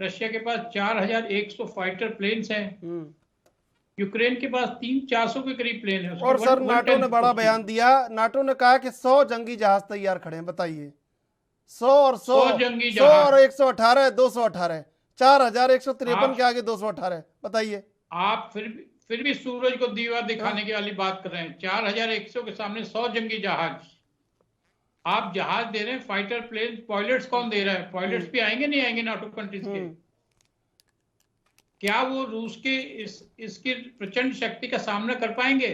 S5: रशिया के पास 4100 फाइटर प्लेन्स हैं, यूक्रेन के पास 300-400 के करीब प्लेन है।
S1: और सर, नाटो ने बड़ा बयान दिया। नाटो ने कहा कि 100 जंगी जहाज तैयार खड़े हैं। बताइए, 100 और 100
S5: जंगी
S1: 100 और 118, 218, 4153 के आगे 218। बताइए,
S5: आप फिर भी सूरज को दीवा दिखाने की वाली बात कर रहे हैं। 4100 के सामने 100 जंगी जहाज। आप जहाज दे रहे हैं, फाइटर प्लेन, पायलट्स कौन दे रहा है? पायलट्स भी आएंगे नहीं आएंगे नाटो कंट्रीज के? क्या वो रूस के इसकी प्रचंड शक्ति का सामना कर पाएंगे?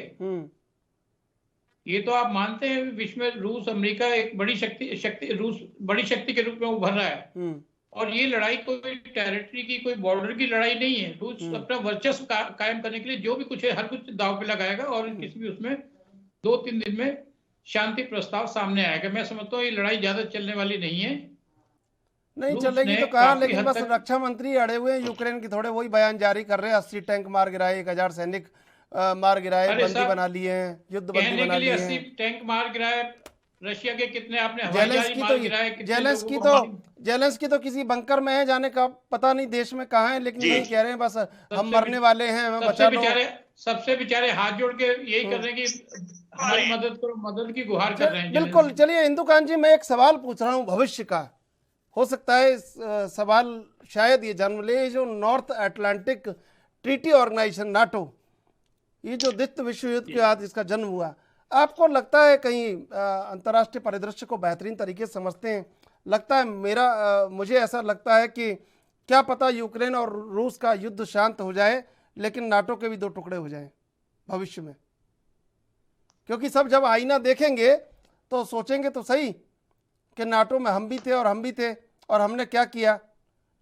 S5: ये तो आप मानते हैं विश्व में रूस, अमेरिका एक बड़ी शक्ति रूस बड़ी शक्ति के रूप में उभर रहा है, और ये लड़ाई कोई टेरिटरी की, कोई बॉर्डर की लड़ाई नहीं है। रूस अपना वर्चस्व कायम करने के लिए जो भी कुछ है हर कुछ दांव पे लगाएगा, और किसी भी उसमें 2-3 दिन में शांति प्रस्ताव सामने आएगा। मैं समझता हूँ ये लड़ाई ज्यादा चलने वाली नहीं है।
S1: नहीं चलेगी तो कहा, लेकिन बस रक्षा मंत्री अड़े हुए हैं यूक्रेन के, थोड़े वही बयान जारी कर रहे हैं। 80 टैंक मार गिराए, 1000 सैनिक मार गिराए, बंदी बना लिए हैं, युद्ध बंदी बना लिए हैं।
S5: 80 टैंक मार गिराए, रशिया के कितने आपने
S1: जेलेंस्की तो किसी बंकर में है, जाने का पता नहीं देश में कहाँ है, लेकिन यही कह रहे हैं बस हम मरने वाले हैं, हमें बचा लो।
S5: सबसे बेचारे हाथ जोड़ के यही कर रहे हैं कि हमारी मदद करो, मदद की गुहार कर रहे हैं।
S1: बिल्कुल। चलिए इंदुकांत जी, मैं एक सवाल पूछ रहा हूँ भविष्य का, हो सकता है सवाल शायद ये जन्म ले, जो North Atlantic Treaty Organization NATO, ये जो द्वितीय विश्व युद्ध के बाद इसका जन्म हुआ, आपको लगता है कहीं अंतर्राष्ट्रीय परिदृश्य को बेहतरीन तरीके से समझते हैं? लगता है मुझे ऐसा लगता है कि क्या पता यूक्रेन और रूस का युद्ध शांत हो जाए, लेकिन नाटो के भी दो टुकड़े हो जाएं भविष्य में। क्योंकि सब जब आईना देखेंगे तो सोचेंगे तो सही कि नाटो में हम भी थे और हम भी थे और हमने क्या किया।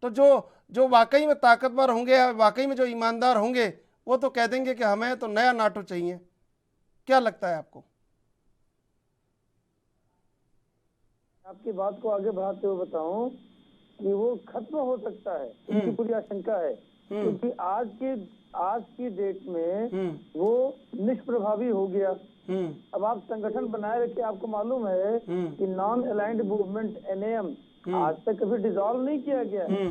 S1: तो जो वाकई में ताकतवर होंगे, वाकई में जो ईमानदार होंगे, वो तो कह देंगे कि हमें तो नया नाटो चाहिए। क्या लगता है आपको?
S3: आपकी बात को आगे बढ़ाते हुए बताऊं कि वो खत्म हो सकता है, इसकी पूरी आशंका है। क्योंकि आज की डेट में वो निष्प्रभावी हो गया। अब आप संगठन बनाए रखे, आपको मालूम है कि नॉन अलाइंड मूवमेंट NAM आज तक कभी डिसॉल्व नहीं किया गया है।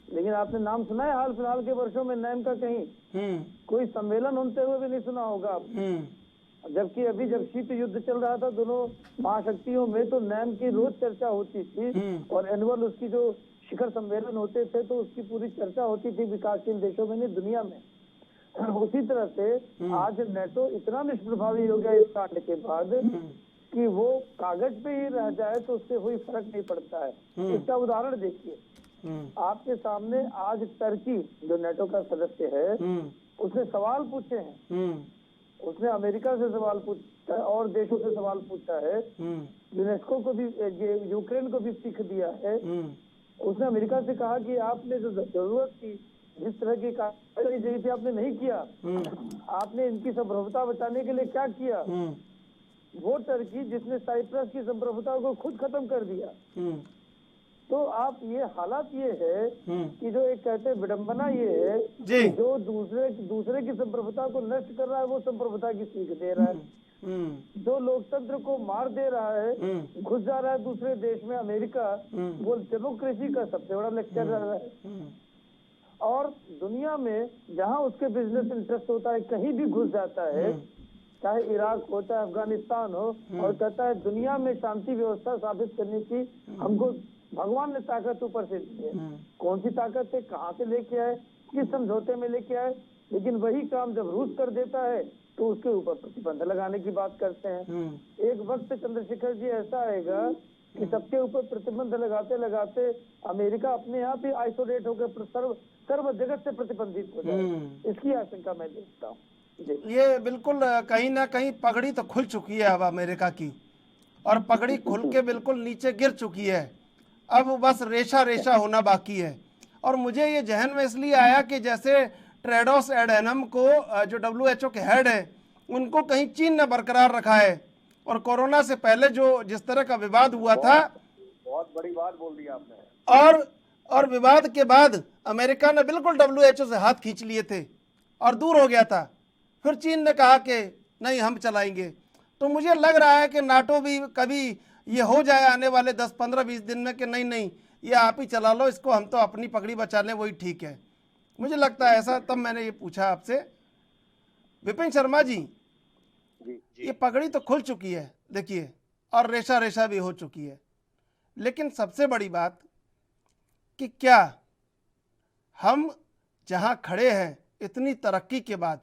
S3: लेकिन आपने नाम सुना है हाल फिलहाल के वर्षों में NAM का? कहीं कोई सम्मेलन होते हुए भी नहीं सुना होगा आप। जबकि अभी जब शीत युद्ध चल रहा था दोनों महाशक्तियों में, तो NAM की रोज चर्चा होती थी और एनुअल उसकी जो शिखर सम्मेलन होते थे तो उसकी पूरी चर्चा होती थी विकासशील देशों में, नहीं दुनिया में। उसी तरह से आज नेटो इतना निष्प्रभावी हो गया इस कांड के बाद कि वो कागज पे ही रह जाए तो उससे कोई फर्क नहीं पड़ता है। इसका उदाहरण देखिए, आपके सामने आज टर्की जो नेटो का सदस्य है, उसने सवाल पूछे हैं। उसने अमेरिका से सवाल पूछा है और देशों से सवाल पूछा है, यूनेस्को को भी, यूक्रेन को भी सीख दिया है। उसने अमेरिका से कहा कि आपने जो जरूरत थी, जिस तरह की कार्रवाई चाहिए थी, आपने नहीं किया। आपने इनकी संप्रभुता बचाने के लिए क्या किया? वो टर्की जिसने साइप्रस की संप्रभुता को खुद खत्म कर दिया। तो आप ये हालात ये है कि जो एक कहते हैं विडंबना ये है कि जो दूसरे की संप्रभुता को नष्ट कर रहा है वो संप्रभुता की सीख दे रहा है। जो लोकतंत्र को मार दे रहा है, घुस जा रहा है दूसरे देश में, अमेरिका, वो डेमोक्रेसी का सबसे बड़ा लेक्चर रहा है। और दुनिया में जहां उसके बिजनेस इंटरेस्ट होता है कहीं भी घुस जाता है, चाहे इराक हो चाहे अफगानिस्तान हो, और कहता है दुनिया में शांति व्यवस्था स्थापित करने की हमको भगवान ने ताकत ऊपर से दी है। कौन सी ताकत है, कहाँ से लेके आए, किस समझौते में लेके आए, लेकिन वही काम जब रूस कर देता है तो उसके ऊपर प्रतिबंध लगाने की बात करते हैं। एक वक्त चंद्रशेखर जी ऐसा आएगा कि सबके ऊपर प्रतिबंध लगाते लगाते अमेरिका अपने आप ही आइसोलेट होकर सर्व जगत से प्रतिबंधित हो जाए। इसकी आशंका मैं देखता हूँ।
S1: ये बिल्कुल कहीं ना कहीं पगड़ी तो खुल चुकी है अब अमेरिका की, और पगड़ी खुल के बिल्कुल नीचे गिर चुकी है। अब बस रेशा रेशा होना बाकी है। और मुझे ये जहन में इसलिए आया कि जैसे टेड्रोस एडहेनम को, जो WHO के हेड हैं, उनको कहीं चीन ने बरकरार रखा है, और कोरोना से पहले जो जिस तरह का विवाद हुआ था,
S6: बहुत बड़ी बात बोल दी आपने।
S1: और विवाद के बाद अमेरिका ने बिल्कुल WHO से हाथ खींच लिए थे और दूर हो गया था। फिर चीन ने कहा कि नहीं हम चलाएंगे। तो मुझे लग रहा है कि नाटो भी कभी ये हो जाए आने वाले 10, 15, 20 दिन में कि नहीं ये आप ही चला लो, इसको हम तो अपनी पगड़ी बचा लें, वही ठीक है। मुझे लगता है ऐसा, तब मैंने ये पूछा आपसे। विपिन शर्मा जी, ये पगड़ी तो खुल चुकी है देखिए, और रेशा रेशा भी हो चुकी है, लेकिन सबसे बड़ी बात कि क्या हम जहां खड़े हैं इतनी तरक्की के बाद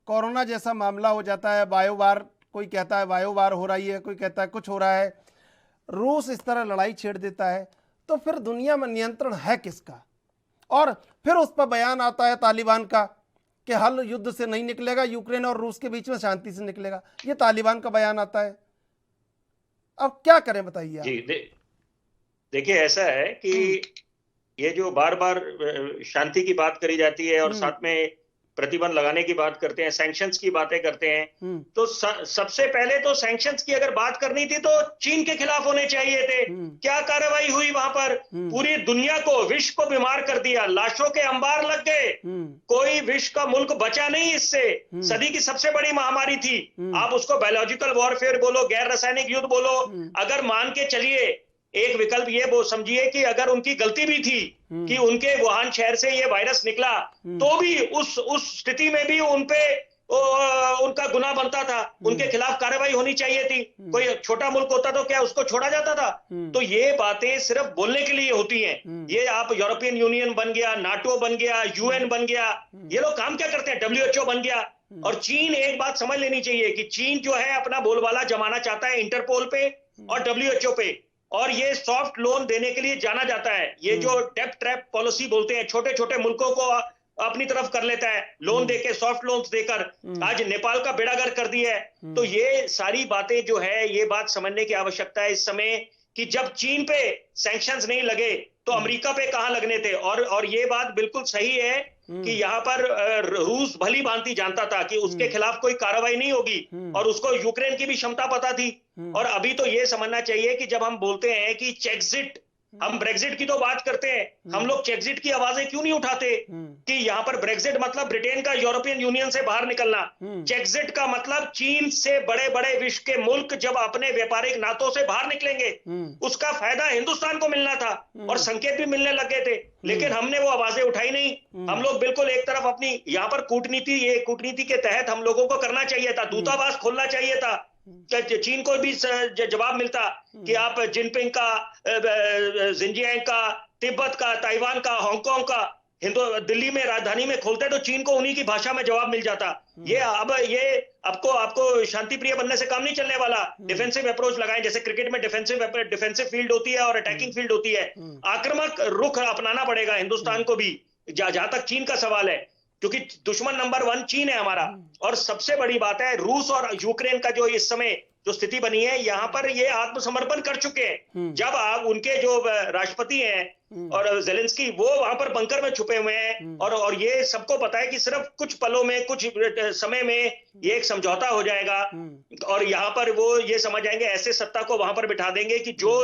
S1: कोरोना जैसा मामला हो जाता है, बायोवार, कोई कहता है बायोवार हो रही है, कोई कहता है कुछ हो रहा है, रूस इस तरह लड़ाई छेड़ देता है, तो फिर दुनिया में नियंत्रण है किसका? और फिर उस पर बयान आता है तालिबान का कि हल युद्ध से नहीं निकलेगा, यूक्रेन और रूस के बीच में शांति से निकलेगा। ये तालिबान का बयान आता है। अब क्या करें बताइए आप?
S4: जी देखिए, ऐसा है कि ये जो बार बार शांति की बात करी जाती है और साथ में प्रतिबंध लगाने की बात करते हैं, सैंक्शंस की बातें करते हैं, तो सबसे पहले तो सैंक्शंस की अगर बात करनी थी तो चीन के खिलाफ होने चाहिए थे। क्या कार्रवाई हुई वहां पर? पूरी दुनिया को, विश्व को बीमार कर दिया, लाशों के अंबार लग गए, कोई विश्व का मुल्क बचा नहीं इससे। सदी की सबसे बड़ी महामारी थी। आप उसको बायोलॉजिकल वॉरफेयर बोलो, गैर रासायनिक युद्ध बोलो, अगर मान के चलिए, एक विकल्प ये वो समझिए कि अगर उनकी गलती भी थी कि उनके वुहान शहर से ये वायरस निकला, तो भी उस स्थिति में भी उनपे उनका गुनाह बनता था, उनके खिलाफ कार्रवाई होनी चाहिए थी। कोई छोटा मुल्क होता तो क्या उसको छोड़ा जाता था? तो ये बातें सिर्फ बोलने के लिए होती हैं। ये आप यूरोपियन यूनियन बन गया, नाटो बन गया, यूएन बन गया, ये लोग काम क्या करते हैं? डब्ल्यूएचओ बन गया। और चीन, एक बात समझ लेनी चाहिए कि चीन जो है अपना बोलबाला जमाना चाहता है इंटरपोल पे और डब्ल्यूएचओ पे, और ये सॉफ्ट लोन देने के लिए जाना जाता है। ये जो डेब्ट ट्रैप पॉलिसी बोलते हैं, छोटे छोटे मुल्कों को अपनी तरफ कर लेता है, लोन देके, सॉफ्ट लोन्स देकर। आज नेपाल का बेड़ागर कर दिया है। तो ये सारी बातें जो है, ये बात समझने की आवश्यकता है इस समय कि जब चीन पे सैंक्शंस नहीं लगे तो अमेरिका पे कहां लगने थे। और ये बात बिल्कुल सही है कि यहाँ पर रूस भली भांति जानता था कि उसके खिलाफ कोई कार्रवाई नहीं होगी, और उसको यूक्रेन की भी क्षमता पता थी। और अभी तो ये समझना चाहिए कि जब हम बोलते हैं कि चेक्सिट, हम ब्रेक्सिट की तो बात करते हैं, हम लोग चेक्सिट की आवाजें क्यों नहीं उठाते कि यहाँ पर ब्रेक्सिट मतलब ब्रिटेन का यूरोपियन यूनियन से बाहर निकलना। चेक्सिट का मतलब चीन से बड़े बड़े विश्व के मुल्क जब अपने व्यापारिक नातों से बाहर निकलेंगे, उसका फायदा हिंदुस्तान को मिलना था, और संकेत भी मिलने लग गए थे, लेकिन हमने वो आवाजें उठाई नहीं। हम लोग बिल्कुल एक तरफ अपनी यहाँ पर कूटनीति के तहत हम लोगों को करना चाहिए था, दूतावास खोलना चाहिए था, चीन को भी जवाब मिलता कि आप जिनपिंग का, जिनजियांग का, तिब्बत का, ताइवान का, हांगकांग का दिल्ली में राजधानी में खोलते तो चीन को उन्हीं की भाषा में जवाब मिल जाता। ये आपको शांति प्रिय बनने से काम नहीं चलने वाला। डिफेंसिव अप्रोच लगाएं, जैसे क्रिकेट में डिफेंसिव फील्ड होती है और अटैकिंग फील्ड होती है। आक्रामक रुख अपनाना पड़ेगा हिंदुस्तान को भी, जहां तक चीन का सवाल है, क्योंकि दुश्मन नंबर 1 चीन है हमारा। और सबसे बड़ी बात है, रूस और यूक्रेन का जो इस समय जो स्थिति बनी है, यहाँ पर ये आत्मसमर्पण कर चुके हैं। जब आप उनके जो राष्ट्रपति हैं और जेलेंस्की, वो वहां पर बंकर में छुपे हुए हैं, और ये सबको पता है कि सिर्फ कुछ पलों में, कुछ समय में ये एक समझौता हो जाएगा, और यहाँ पर वो ये समझ आएंगे, ऐसे सत्ता को वहां पर बिठा देंगे कि जो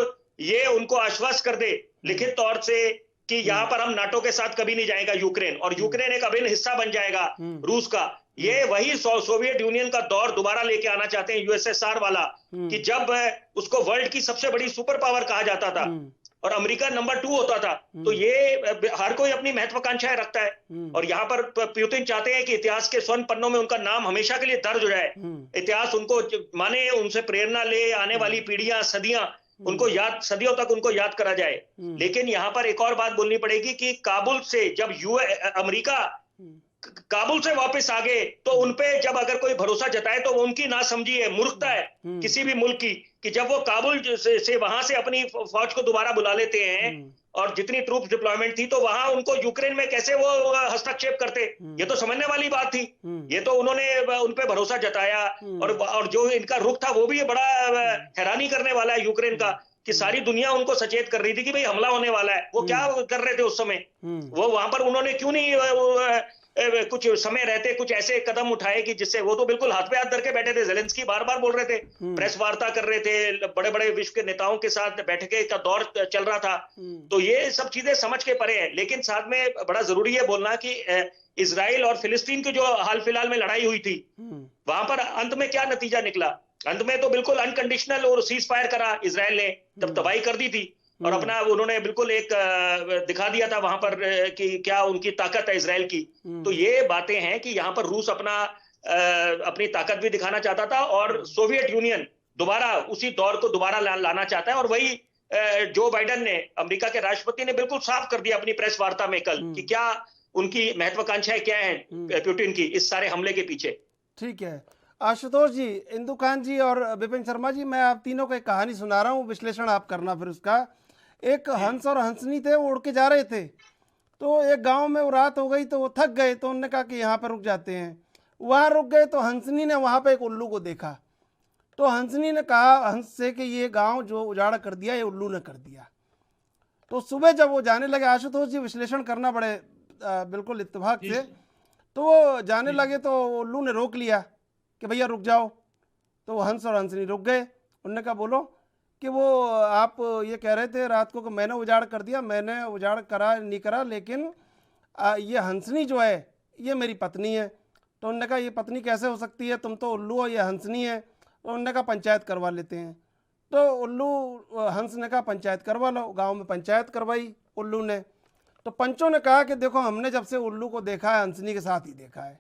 S4: ये उनको आश्वस्त कर दे लिखित तौर से कि यहाँ पर हम नाटो के साथ कभी नहीं जाएगा यूक्रेन, और यूक्रेन एक अभिन्न हिस्सा बन जाएगा रूस का। ये वही सोवियत यूनियन का दौर दोबारा लेके आना चाहते हैं, यूएसएसआर वाला, कि जब उसको वर्ल्ड की सबसे बड़ी सुपर पावर कहा जाता था और अमेरिका नंबर 2 होता था। तो ये हर कोई अपनी महत्वाकांक्षाएं रखता है, और यहाँ पर पुतिन चाहते हैं कि इतिहास के स्वर्ण पन्नों में उनका नाम हमेशा के लिए दर्ज हो जाए। इतिहास उनको माने, उनसे प्रेरणा ले, आने वाली पीढ़ियां, सदियां उनको याद, सदियों तक उनको याद करा जाए। लेकिन यहाँ पर एक और बात बोलनी पड़ेगी कि काबुल से जब अमेरिका काबुल से वापस आ गए, तो उनपे जब अगर कोई भरोसा जताए तो वो उनकी नासमझी है, मूर्खता है किसी भी मुल्क की, कि जब वो काबुल से वहां से अपनी फौज को दोबारा बुला लेते हैं, और जितनी ट्रूप डिप्लॉयमेंट थी, तो वहां उनको यूक्रेन में कैसे वो हस्तक्षेप करते, ये तो समझने वाली बात थी। ये तो उन्होंने उनपे भरोसा जताया, और जो इनका रुख था वो भी बड़ा हैरानी करने वाला है यूक्रेन का, कि सारी दुनिया उनको सचेत कर रही थी कि भाई हमला होने वाला है। वो क्या कर रहे थे उस समय? वो वहां पर उन्होंने क्यों नहीं कुछ समय रहते कुछ ऐसे कदम उठाए कि जिससे, वो तो बिल्कुल हाथ पे हाथ धर के बैठे थे। जेलेंस्की बार बार बोल रहे थे, प्रेस वार्ता कर रहे थे, बड़े बड़े विश्व के नेताओं के साथ बैठकें का दौर चल रहा था। तो ये सब चीजें समझ के परे है। लेकिन साथ में बड़ा जरूरी है बोलना कि इजराइल और फिलिस्तीन की जो हाल फिलहाल में लड़ाई हुई थी, वहां पर अंत में क्या नतीजा निकला? अंत में तो बिल्कुल अनकंडीशनल और सीज फायर करा इजराइल ने, तब तबाही कर दी थी, और अपना उन्होंने बिल्कुल एक दिखा दिया था वहां पर कि क्या उनकी ताकत है इजराइल की। तो ये बातें हैं कि यहाँ पर रूस अपनी ताकत भी दिखाना चाहता था, और सोवियत यूनियन दोबारा उसी दौर को दोबारा लाना चाहता है। और वही जो बाइडेन ने, अमेरिका के राष्ट्रपति ने बिल्कुल साफ कर दिया अपनी प्रेस वार्ता में कल कि क्या उनकी महत्वाकांक्षाएं क्या है पुतिन की इस सारे हमले के पीछे।
S1: ठीक है आशुतोष जी, इंदु खान जी और विपिन शर्मा जी, मैं आप तीनों को एक कहानी सुना रहा हूँ, विश्लेषण आप करना फिर उसका। एक हंस और हंसनी थे, वो उड़ के जा रहे थे, तो एक गांव में वो रात हो गई, तो वो थक गए, तो उन्होंने कहा कि यहाँ पर रुक जाते हैं। वहाँ रुक गए तो हंसनी ने वहाँ पे एक उल्लू को देखा, तो हंसनी ने कहा हंस से कि ये गांव जो उजाड़ कर दिया ये उल्लू ने कर दिया। तो सुबह जब वो जाने लगे, आशुतोष जी विश्लेषण करना बड़े बिल्कुल इत्तेफाक से, तो वो जाने लगे तो उल्लू ने रोक लिया कि भैया रुक जाओ। तो वो हंस और हंसनी रुक गए। उन्होंने कहा बोलो, कि वो आप ये कह रहे थे रात को कि मैंने उजाड़ कर दिया। मैंने उजाड़ करा नहीं करा, लेकिन ये हंसनी जो है ये मेरी पत्नी है। तो उन्होंने कहा ये पत्नी कैसे हो सकती है, तुम तो उल्लू हो, ये हंसनी है। तो उन्होंने कहा पंचायत करवा लेते हैं। तो हंस ने कहा पंचायत करवा लो। गांव में पंचायत करवाई उल्लू ने। तो पंचों ने कहा कि देखो हमने जब से उल्लू को देखा है हंसनी के साथ ही देखा है,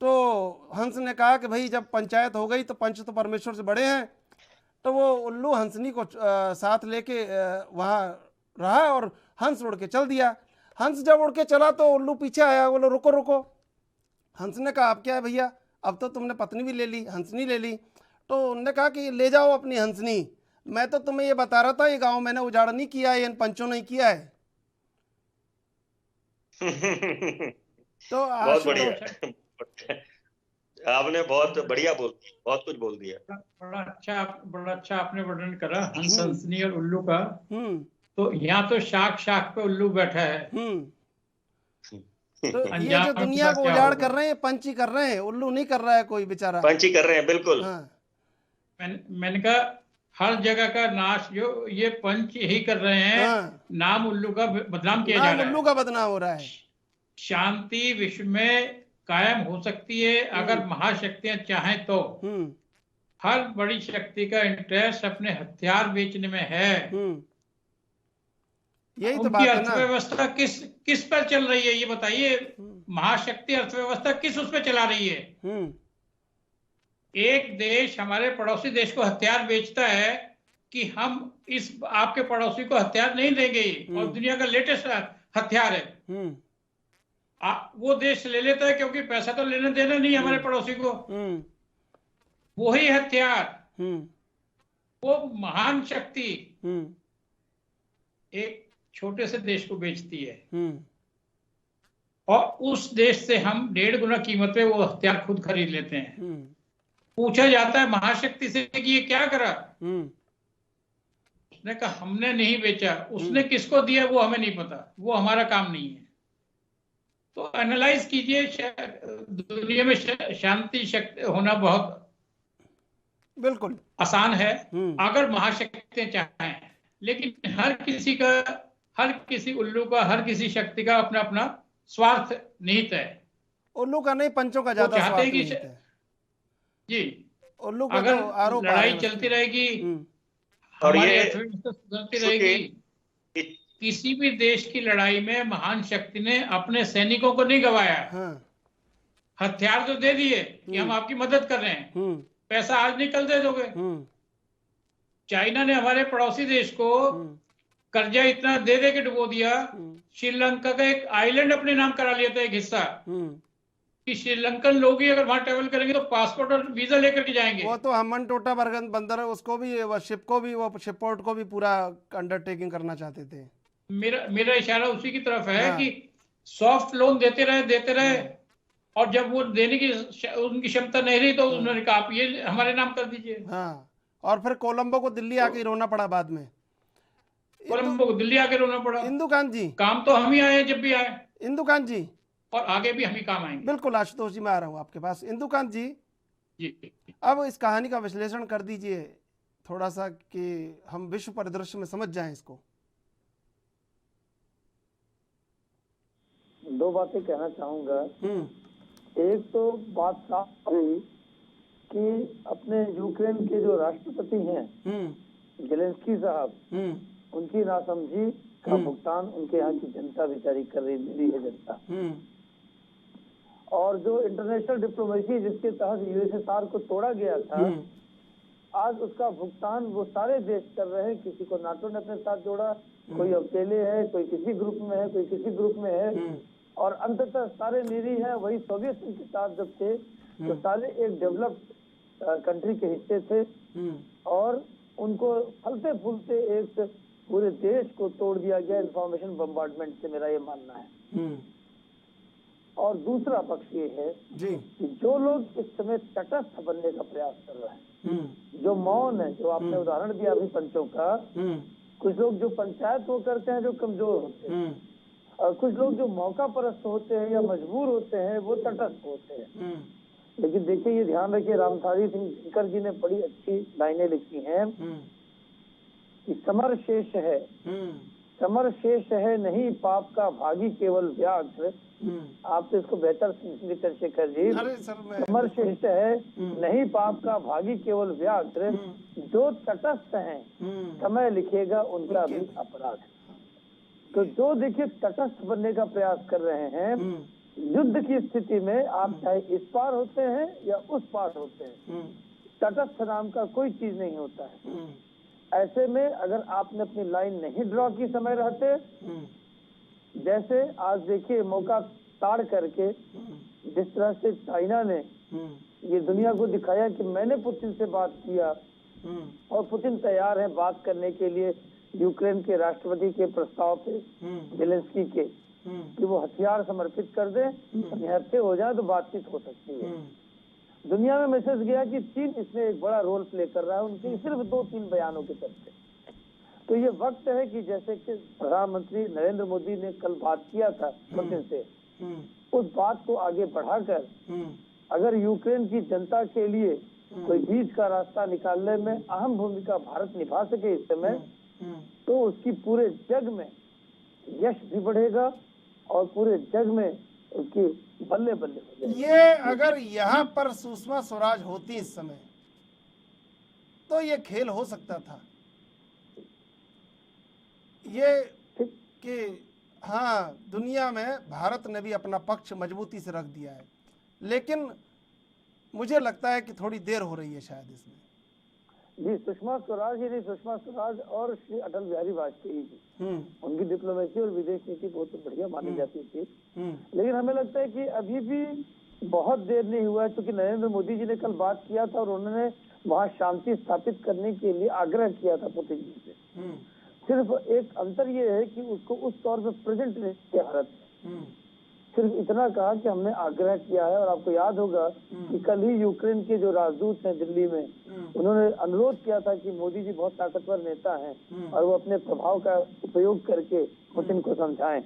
S1: तो हंस ने कहा कि भाई जब पंचायत हो गई तो पंच तो परमेश्वर से बड़े हैं। तो वो उल्लू हंसनी को साथ लेके वहाँ रहा और हंस उड़ के चल दिया। हंस जब उड़ के चला तो उल्लू पीछे आया, बोलो रुको रुको। हंस ने कहा अब क्या है भैया, अब तो तुमने पत्नी भी ले ली, हंसनी ले ली। तो उन्होंने कहा कि ले जाओ अपनी हंसनी, मैं तो तुम्हें ये बता रहा था ये गांव मैंने उजाड़ नहीं किया है, इन पंचों ने किया है। तो
S4: बहुत बढ़िया। आपने बहुत बढ़िया बहुत कुछ बोल दिया।
S5: बड़ा अच्छा आपने वर्णन करा हंस हंसनी और उल्लू का। तो यहाँ तो शाख शाख पे उल्लू बैठा है।
S1: तो ये जो दुनिया को उजाड़ कर रहे हैं पंच ही कर रहे हैं, उल्लू नहीं कर रहा है कोई बेचारा।
S4: पंच ही कर रहे हैं, बिल्कुल।
S1: हाँ।
S5: मैंने कहा हर जगह का नाश जो ये पंच ही कर रहे हैं।
S1: हाँ।
S5: नाम उल्लू का बदनाम किया जा रहा है,
S1: उल्लू का बदनाम हो रहा है।
S5: शांति विश्व में कायम हो सकती है अगर महाशक्तियां चाहें तो। हर बड़ी शक्ति का इंटरेस्ट अपने हथियार बेचने में है।
S1: यही तो
S5: उनकी
S1: बात है ना।
S5: अर्थव्यवस्था किस पर चल रही है ये बताइए। महाशक्ति अर्थव्यवस्था किस उस पर चला रही है। एक देश हमारे पड़ोसी देश को हथियार बेचता है कि हम इस आपके पड़ोसी को हथियार नहीं देंगे, और दुनिया का लेटेस्ट हथियार है। वो देश ले लेता है क्योंकि पैसा तो लेने देना नहीं हमारे पड़ोसी को। वही हथियार वो महान शक्ति एक छोटे से देश को बेचती है, और उस देश से हम 1.5 गुना कीमत पे वो हथियार खुद खरीद लेते हैं। पूछा जाता है महाशक्ति से कि ये क्या करा, उसने कहा हमने नहीं बेचा, उसने किसको दिया वो हमें नहीं पता, वो हमारा काम नहीं है। तो एनालाइज कीजिए, दुनिया में शांति शक्ति होना बहुत
S1: बिल्कुल
S5: आसान है अगर महाशक्तियां चाहें। लेकिन हर किसी उल्लू का, हर किसी शक्ति का अपना अपना स्वार्थ निहित है।
S1: उल्लू का नहीं, पंचों का ज्यादा स्वार्थ निहित है
S5: जी।
S1: उल्लू का
S5: अगर
S1: तो आरोप
S5: लड़ाई चलती रहेगी
S4: और
S5: हमारी
S4: ये
S5: अर्थव्यवस्था सुधरती रहेगी। किसी भी देश की लड़ाई में महान शक्ति ने अपने सैनिकों को नहीं गवाया। हथियार तो दे दिए कि हम आपकी मदद कर रहे हैं, पैसा आज नहीं कल दे दोगे। चाइना ने हमारे पड़ोसी देश को कर्जा इतना दे दे के डुबो दिया, श्रीलंका का एक आइलैंड अपने नाम करा लिया था, एक हिस्सा, कि श्रीलंकन लोग ही अगर वहां ट्रेवल करेंगे तो पासपोर्ट और वीजा लेकर के जाएंगे।
S1: वो तो हमन टोटा बंदर है, उसको भी वो शिप को भी, वो शिपपोर्ट को भी पूरा अंडरटेकिंग करना चाहते थे।
S5: मेरा इशारा उसी की तरफ है कि सॉफ्ट लोन देते रहे, और जब वो देने की उनकी क्षमता नहीं रही तो उन्होंने कहा आप ये हमारे नाम कर दीजिए।
S1: और फिर कोलंबो को दिल्ली आके रोना पड़ा बाद में।
S5: कोलंबो को दिल्ली आके रोना पड़ा।
S1: इंदुकांत जी,
S5: काम तो हम ही आए जब भी आए।
S1: इंदुकांत जी,
S5: और आगे भी हम ही काम आएंगे।
S1: बिल्कुल आशुतोष जी, मैं आ रहा हूँ आपके पास। इंदुकांत जी, अब इस कहानी का विश्लेषण कर दीजिए थोड़ा सा कि हम विश्व परिदृश्य में समझ जाएं इसको।
S3: 2 बातें कहना चाहूंगा। एक तो बात साफ हुई कि अपने यूक्रेन के जो राष्ट्रपति हैं जेलेंस्की साहब, उनकी नासमझी का भुगतान उनके यहाँ की जनता बेचारी कर रही है जनता। और जो इंटरनेशनल डिप्लोमेसी जिसके तहत यूएसएसआर को तोड़ा गया था, आज उसका भुगतान वो सारे देश कर रहे हैं। किसी को नाटो ने अपने साथ जोड़ा, कोई अकेले है, कोई किसी ग्रुप में है, कोई किसी ग्रुप में है, और अंततः सारे निरी हैं वही सोवियत संघ के साथ जब थे तो सारे एक डेवलप्ड कंट्री के हिस्से थे, और उनको फलते फूलते एक पूरे देश को तोड़ दिया गया इंफॉर्मेशन बम्बार्डमेंट से, मेरा ये मानना है। और दूसरा पक्ष ये है कि जो लोग इस समय तटस्थ बनने का प्रयास कर रहे हैं, जो मौन है, जो आपने उदाहरण दिया अभी पंचों का, कुछ लोग जो पंचायत वो करते हैं जो कमजोर होते हैं, और कुछ लोग जो मौका परस्त होते हैं या मजबूर होते हैं वो तटस्थ होते हैं। लेकिन देखिए ये ध्यान रखिए, रामधारी सिंह दिनकर जी ने बड़ी अच्छी लाइनें लिखी हैं कि समर शेष है, समर शेष है नहीं पाप का भागी केवल व्याघ्र। आप तो इसको बेहतर समझेंगे चंद्रशेखर जी। समर शेष है नहीं पाप का भागी केवल व्याघ्र, जो तटस्थ हैं समय लिखेगा उनका भी अपराध। तो जो देखिए तटस्थ बनने का प्रयास कर रहे हैं युद्ध की स्थिति में आप चाहे इस पार होते हैं या उस पार होते हैं, तटस्थ नाम का कोई चीज नहीं होता है। ऐसे में अगर आपने अपनी लाइन नहीं ड्रॉ की समय रहते, जैसे आज देखिए मौका ताड़ करके जिस तरह से चाइना ने ये दुनिया को दिखाया कि मैंने पुतिन से बात किया और पुतिन तैयार है बात करने के लिए यूक्रेन के राष्ट्रपति के प्रस्ताव पे, जेलेंस्की के, कि वो हथियार समर्पित कर दें, निहत्थे हो जाए तो बातचीत हो सकती है। दुनिया में मैसेज गया कि चीन इसमें एक बड़ा रोल प्ले कर रहा है उनके सिर्फ 2-3 बयानों के चलते। तो ये वक्त है कि जैसे कि प्रधानमंत्री नरेंद्र मोदी ने कल बात किया था पुतिन से, उस बात को आगे बढ़ाकर अगर यूक्रेन की जनता के लिए कोई बीच का रास्ता निकालने में अहम भूमिका भारत निभा सके इस समय, तो उसकी पूरे जग में यश भी बढ़ेगा और पूरे जग में उसकी बल्ले बल्ले हो जाएगी।
S1: ये अगर यहाँ पर सुषमा स्वराज होती इस समय तो ये खेल हो सकता था, ये कि हाँ दुनिया में भारत ने भी अपना पक्ष मजबूती से रख दिया है, लेकिन मुझे लगता है कि थोड़ी देर हो रही है शायद इसमें।
S3: जी, सुषमा स्वराज ही नहीं, सुषमा स्वराज और श्री अटल बिहारी वाजपेयी जी, उनकी डिप्लोमेसी और विदेश नीति बहुत बढ़िया मानी जाती थी। लेकिन हमें लगता है कि अभी भी बहुत देर नहीं हुआ है, क्योंकि नरेंद्र मोदी जी ने कल बात किया था और उन्होंने वहाँ शांति स्थापित करने के लिए आग्रह किया था पुतिन जी से। सिर्फ एक अंतर ये है कि उसको उस तौर पर प्रेजेंट नहीं किया भारत ने, सिर्फ इतना कहा कि हमने आग्रह किया है। और आपको याद होगा कि कल ही यूक्रेन के जो राजदूत हैं दिल्ली में, उन्होंने अनुरोध किया था कि मोदी जी बहुत ताकतवर नेता हैं और वो अपने प्रभाव का उपयोग करके पुतिन को समझाएं।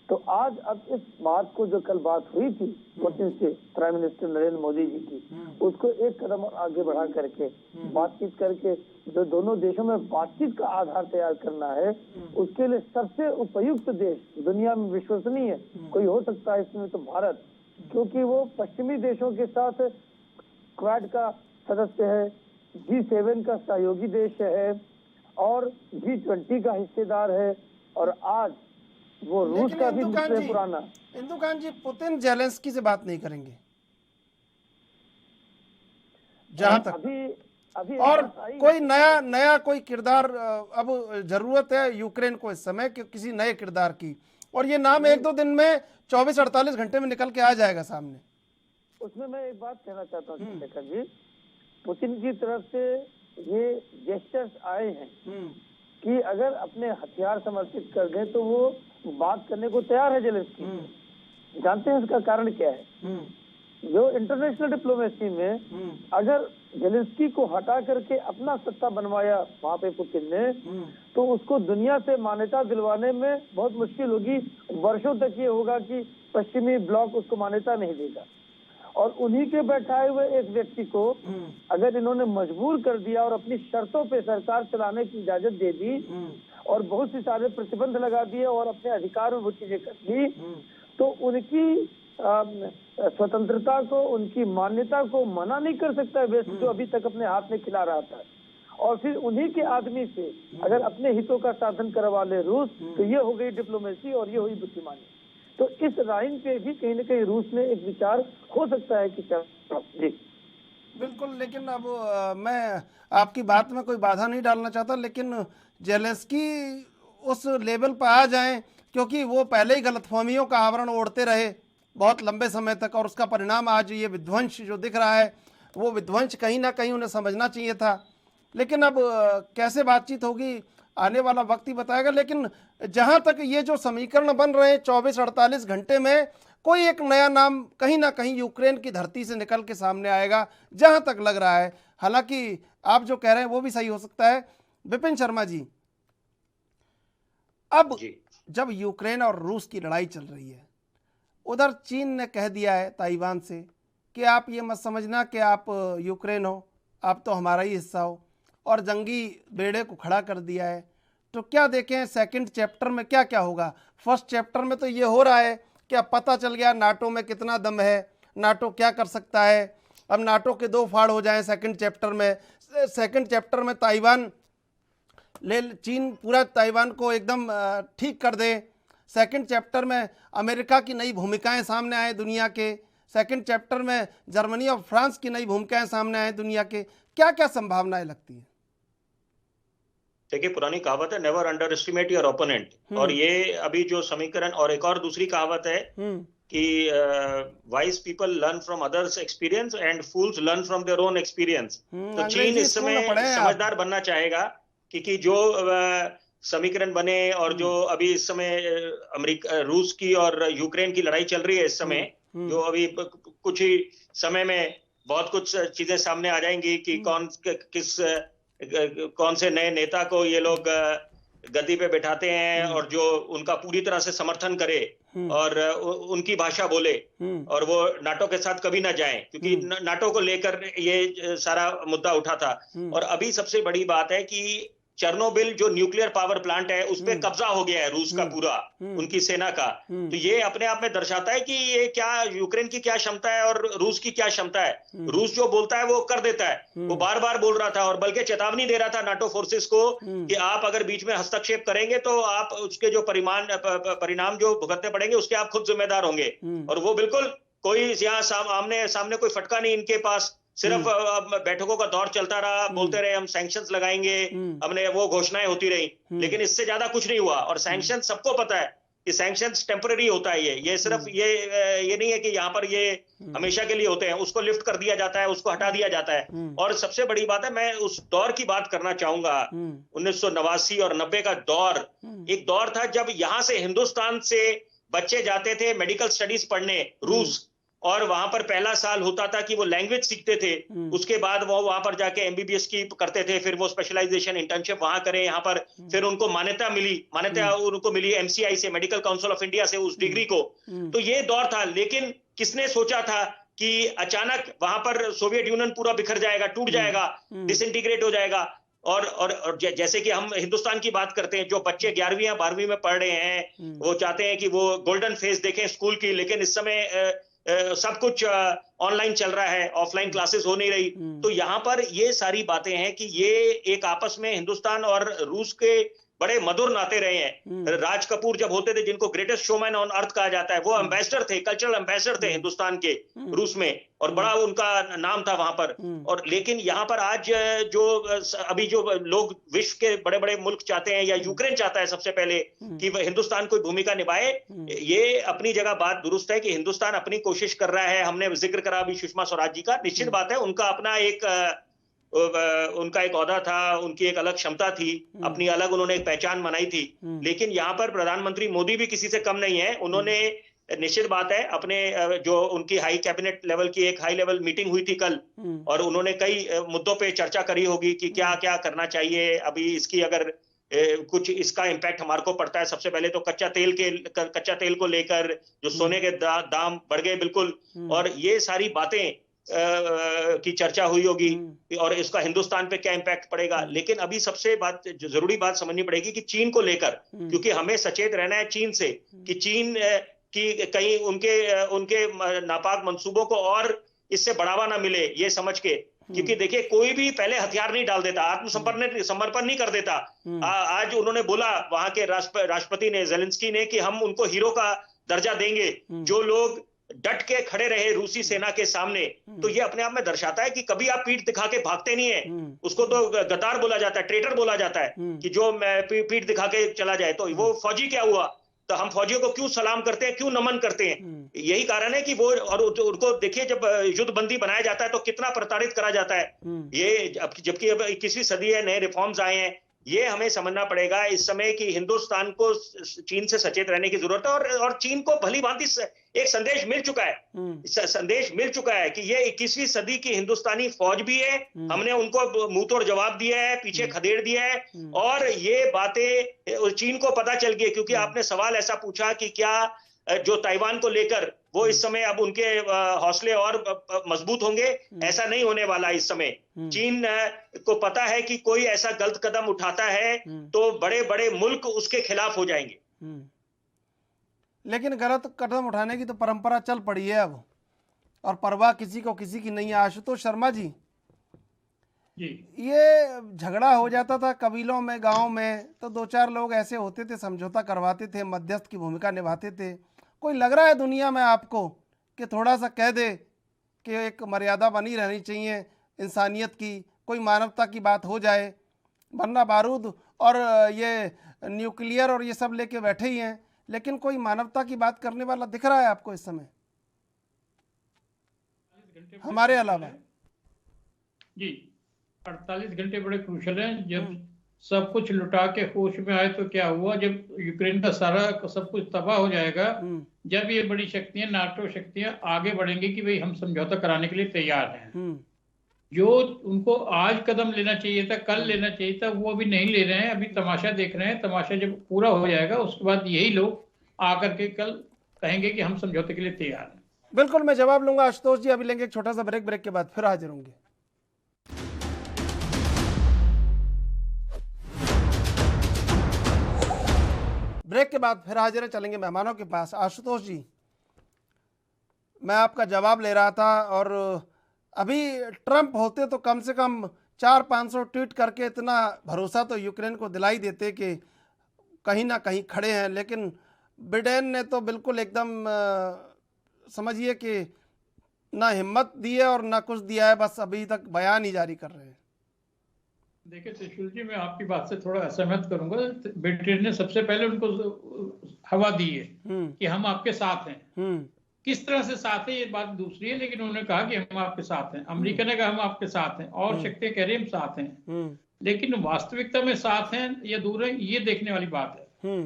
S3: तो आज अब इस बात को, जो कल बात हुई थी पुतिन से प्राइम मिनिस्टर नरेंद्र मोदी जी की, उसको एक कदम और आगे बढ़ा करके बातचीत करके जो दोनों देशों में बातचीत का आधार तैयार करना है, उसके लिए सबसे उपयुक्त देश दुनिया में विश्वसनीय कोई हो सकता है इसमें तो भारत, क्योंकि वो पश्चिमी देशों के साथ क्वाड का सदस्य है, G7 का सहयोगी देश है और G20 का हिस्सेदार है, और आज वो रूस का भी मुझसे पुराना।
S1: इंदुकान जी, पुतिन जेलेंस्की से बात नहीं करेंगे जहां तक
S3: अभी
S1: और कोई नया कोई किरदार अब जरूरत है यूक्रेन को इस समय कि किसी नए किरदार की, और ये नाम 1-2 दिन में 24-48 घंटे में निकल के आ जाएगा सामने।
S3: उसमें मैं एक बात कहना चाहता हूँ चंद्रशेखर जी, पुतिन की तरफ से ये जेस्चर्स आए हैं कि अगर अपने हथियार समर्पित कर दें तो वो बात करने को तैयार है जेलेंस्की। जानते हैं इसका कारण क्या है? जो इंटरनेशनल डिप्लोमेसी में अगर जेलेंस्की को हटा करके अपना सत्ता बनवाया वहां पे पुतिन ने, तो उसको दुनिया से मान्यता दिलवाने में बहुत मुश्किल होगी। वर्षों तक ये होगा कि पश्चिमी ब्लॉक उसको मान्यता नहीं देगा, और उन्हीं के बैठाए हुए एक व्यक्ति को अगर इन्होंने मजबूर कर दिया और अपनी शर्तों पे सरकार चलाने की इजाजत दे दी और बहुत सी सारे प्रतिबंध लगा दिए और अपने अधिकार में वो चीजें कर दी, तो उनकी स्वतंत्रता को, उनकी मान्यता को मना नहीं कर सकता है वेस्ट, जो अभी तक अपने हाथ में खिला रहा था। और फिर उन्हीं के आदमी से अगर अपने हितों का साधन करवा ले रूस, तो ये हो गई डिप्लोमेसी और ये हुई बुद्धिमानी। तो इस लाइन पे भी कहीं न कहीं रूस में एक विचार हो सकता है कि जी
S1: बिल्कुल। लेकिन अब मैं आपकी बात में कोई बाधा नहीं डालना चाहता, लेकिन जेलेंस्की उस लेवल पर आ जाएं, क्योंकि वो पहले ही गलतफहमियों का आवरण ओढ़ते रहे बहुत लंबे समय तक, और उसका परिणाम आज ये विध्वंस जो दिख रहा है, वो विध्वंस कहीं ना कहीं उन्हें समझना चाहिए था। लेकिन अब कैसे बातचीत होगी आने वाला वक्त ही बताएगा। लेकिन जहां तक ये जो समीकरण बन रहे हैं 24-48 घंटे में कोई एक नया नाम कहीं ना कहीं यूक्रेन की धरती से निकल के सामने आएगा, जहां तक लग रहा है। हालांकि आप जो कह रहे हैं वो भी सही हो सकता है। विपिन शर्मा जी, अब जब यूक्रेन और रूस की लड़ाई चल रही है, उधर चीन ने कह दिया है ताइवान से कि आप ये मत समझना कि आप यूक्रेन हो, आप तो हमारा ही हिस्सा हो, और जंगी बेड़े को खड़ा कर दिया है। तो क्या देखें सेकंड चैप्टर में क्या क्या होगा? फर्स्ट चैप्टर में तो ये हो रहा है कि अब पता चल गया नाटो में कितना दम है, नाटो क्या कर सकता है। अब नाटो के 2 फाड़ हो जाएं सेकंड चैप्टर में। सेकंड चैप्टर में ताइवान चीन पूरा ताइवान को एकदम ठीक कर दे, सेकंड चैप्टर में अमेरिका की नई भूमिकाएं सामने आए दुनिया के, सेकंड चैप्टर में जर्मनी और फ्रांस की नई भूमिकाएं सामने आए दुनिया के, क्या क्या संभावनाएं लगती है?
S4: देखिए, पुरानी कहावत है never under estimate your opponent, और ये अभी जो समीकरण, और एक और दूसरी कहावत है कि wise people learn from others experience and fools learn from their own experience. तो चीन इस समय समझदार बनना चाहेगा कि जो समीकरण बने, और जो अभी इस समय अमेरिका, रूस की और यूक्रेन की लड़ाई चल रही है इस समय, जो अभी कुछ ही समय में बहुत कुछ चीजें सामने आ जाएंगी कि कौन से नए नेता को ये लोग गद्दी पे बैठाते हैं और जो उनका पूरी तरह से समर्थन करे और उनकी भाषा बोले, और वो नाटो के साथ कभी ना जाएं, क्योंकि नाटो को लेकर ये सारा मुद्दा उठा था। और अभी सबसे बड़ी बात है कि चेर्नोबिल जो न्यूक्लियर पावर प्लांट है उस पे कब्जा हो गया है रूस का पूरा, उनकी सेना का। तो ये अपने आप में दर्शाता है कि ये क्या यूक्रेन की क्या क्षमता है और रूस की क्या क्षमता है। रूस जो बोलता है वो कर देता है, वो बार बार बोल रहा था और बल्कि चेतावनी दे रहा था नाटो फोर्सेस को कि आप अगर बीच में हस्तक्षेप करेंगे तो आप उसके जो परिणाम जो भुगतने पड़ेंगे उसके आप खुद जिम्मेदार होंगे। और वो बिल्कुल कोई यहाँ आमने सामने कोई फटका नहीं इनके पास, सिर्फ बैठकों का दौर चलता रहा, बोलते रहे हम सैंक्शंस लगाएंगे, हमने वो घोषणाएं होती रही, लेकिन इससे ज्यादा कुछ नहीं हुआ। और सैंक्शन सबको पता है कि सैंक्शंस टेम्पररी होता है, ये सिर्फ ये नहीं है कि यहाँ पर ये हमेशा के लिए होते हैं, उसको लिफ्ट कर दिया जाता है, उसको हटा दिया जाता है। और सबसे बड़ी बात है, मैं उस दौर की बात करना चाहूंगा, 1989 और 90 का दौर, एक दौर था जब यहां से हिंदुस्तान से बच्चे जाते थे मेडिकल स्टडीज पढ़ने रूस, और वहां पर पहला साल होता था कि वो लैंग्वेज सीखते थे, उसके बाद वो वहां पर जाके एमबीबीएस की करते थे, फिर वो स्पेशलाइजेशन इंटर्नशिप वहां करें यहाँ पर, फिर उनको मान्यता उनको मिली एमसीआई से, मेडिकल काउंसिल ऑफ इंडिया से, उस डिग्री को। तो ये दौर था, लेकिन किसने सोचा था कि अचानक वहां पर सोवियत यूनियन पूरा बिखर जाएगा, टूट जाएगा, डिसइंटीग्रेट हो जाएगा। और जैसे कि हम हिंदुस्तान की बात करते हैं, जो बच्चे 11वीं या 12वीं में पढ़ रहे हैं वो चाहते हैं कि वो गोल्डन फेज देखें स्कूल की, लेकिन इस समय सब कुछ ऑनलाइन चल रहा है, ऑफलाइन क्लासेस हो नहीं रही। तो यहाँ पर ये सारी बातें हैं कि ये एक आपस में हिंदुस्तान और रूस के बड़े मधुर नाते रहे हैं। राज कपूर जब होते थे, जिनको ग्रेटेस्ट शोमैन ऑन अर्थ कहा जाता है, वो एम्बेसडर थे, कल्चरल एम्बेसडर थे हिंदुस्तान के रूस में, और बड़ा उनका नाम था वहां पर। और लेकिन यहाँ पर आज जो अभी जो लोग विश्व के बड़े बड़े मुल्क चाहते हैं, या यूक्रेन चाहता है सबसे पहले कि वह हिंदुस्तान कोई भूमिका निभाए, ये अपनी जगह बात दुरुस्त है कि हिंदुस्तान अपनी कोशिश कर रहा है। हमने जिक्र करा अभी सुषमा स्वराज जी का, निश्चित बात है उनका अपना उनका एक ओहदा था, उनकी एक अलग क्षमता थी, अपनी अलग उन्होंने एक पहचान बनाई थी। लेकिन यहाँ पर प्रधानमंत्री मोदी भी किसी से कम नहीं है। उन्होंने निश्चित बात है अपने जो उनकी हाई कैबिनेट लेवल की एक हाई लेवल मीटिंग हुई थी कल, और उन्होंने कई मुद्दों पे चर्चा करी होगी कि क्या क्या करना चाहिए। अभी इसकी अगर कुछ इसका इम्पैक्ट हमारे को पड़ता है, सबसे पहले तो कच्चा तेल को लेकर जो सोने के दाम बढ़ गए बिल्कुल, और ये सारी बातें की चर्चा हुई होगी, और इसका हिंदुस्तान पे क्या इम्पैक्ट पड़ेगा। लेकिन अभी सबसे जरूरी बात समझनी पड़ेगी कि चीन को लेकर, क्योंकि हमें सचेत रहना है चीन से, कि चीन की कहीं उनके नापाक मंसूबों को और इससे बढ़ावा ना मिले, ये समझ के। क्योंकि देखिए, कोई भी पहले हथियार नहीं डाल देता, आत्मसमर्पण नहीं कर देता। आज उन्होंने बोला वहां के राष्ट्रपति ने, जेलेंस्की ने, कि हम उनको हीरो का दर्जा देंगे जो लोग डट के खड़े रहे रूसी सेना के सामने। तो ये अपने आप में दर्शाता है कि कभी आप पीठ दिखा के भागते नहीं है, उसको तो गद्दार बोला जाता है, ट्रेटर बोला जाता है, कि जो पीठ दिखा के चला जाए। तो वो फौजी क्या हुआ, तो हम फौजियों को क्यों सलाम करते हैं, क्यों नमन करते हैं? यही कारण है कि वो, और उनको देखिए जब युद्धबंदी बनाया जाता है तो कितना प्रताड़ित करा जाता है। ये जबकि अब 21वीं सदी है, नए रिफॉर्म्स आए हैं, ये हमें समझना पड़ेगा इस समय कि हिंदुस्तान को चीन से सचेत रहने की जरूरत है। और चीन को भली भांति एक संदेश मिल चुका है कि ये 21वीं सदी की हिंदुस्तानी फौज भी है, हमने उनको मुंह तोड़ जवाब दिया है, पीछे खदेड़ दिया है। और ये बातें चीन को पता चल गई, क्योंकि आपने सवाल ऐसा पूछा कि क्या जो ताइवान को लेकर वो इस समय अब उनके हौसले और मजबूत होंगे, ऐसा नहीं होने वाला। इस समय चीन को पता है कि कोई ऐसा गलत कदम उठाता है तो बड़े बड़े मुल्क उसके खिलाफ हो जाएंगे।
S1: लेकिन गलत कदम उठाने की तो परंपरा चल पड़ी है अब, और परवाह किसी को किसी की नहीं है। आशुतोष शर्मा जी,
S5: जी
S1: ये झगड़ा हो जाता था कबीलों में, गांव में, तो दो चार लोग ऐसे होते थे, समझौता करवाते थे, मध्यस्थ की भूमिका निभाते थे। कोई लग रहा है दुनिया में आपको कि थोड़ा सा कह दे कि एक मर्यादा बनी रहनी चाहिए इंसानियत की, कोई मानवता की बात हो जाए, वरना बारूद और ये न्यूक्लियर और ये सब लेके बैठे ही हैं, लेकिन कोई मानवता की बात करने वाला दिख रहा है आपको इस समय हमारे अलावा?
S5: जी 48 घंटे बड़े क्रूशल हैं। जब सब कुछ लुटा के होश में आए तो क्या हुआ, जब यूक्रेन का सारा सब कुछ तबाह हो जाएगा, जब ये बड़ी शक्तियां, नाटो शक्तियां आगे बढ़ेंगी कि भाई हम समझौता कराने के लिए तैयार हैं। जो उनको आज कदम लेना चाहिए था, कल लेना चाहिए था, वो अभी नहीं ले रहे हैं, अभी तमाशा देख रहे हैं। तमाशा जब पूरा हो जाएगा उसके बाद यही लोग आकर के कल कहेंगे कि हम समझौते के लिए तैयार हैं।
S1: बिल्कुल, मैं जवाब लूंगा आशुतोष जी। अभी लेंगे एक छोटा सा ब्रेक, ब्रेक के बाद फिर हाजिर होंगे। ब्रेक के बाद फिर हाजिर है, चलेंगे मेहमानों के पास। आशुतोष जी, मैं आपका जवाब ले रहा था, और अभी ट्रंप होते तो कम से कम 400-500 ट्वीट करके इतना भरोसा तो यूक्रेन को दिलाई देते कि कहीं ना कहीं खड़े हैं, लेकिन बिडेन ने तो बिल्कुल एकदम समझिए कि ना हिम्मत दी है और ना कुछ दिया है, बस अभी तक बयान ही जारी कर रहे हैं।
S5: देखिए त्रिशूल जी, मैं आपकी बात से थोड़ा असहमत करूंगा। ब्रिटेन ने सबसे पहले उनको हवा दी है कि हम आपके साथ हैं। किस तरह से साथ है ये बात दूसरी है, लेकिन उन्होंने कहा कि हम आपके साथ हैं। अमेरिका ने कहा हम आपके साथ हैं, और शक्तियां कह रही हम साथ हैं, लेकिन वास्तविकता में साथ हैं या दूर हैं, ये देखने वाली बात है।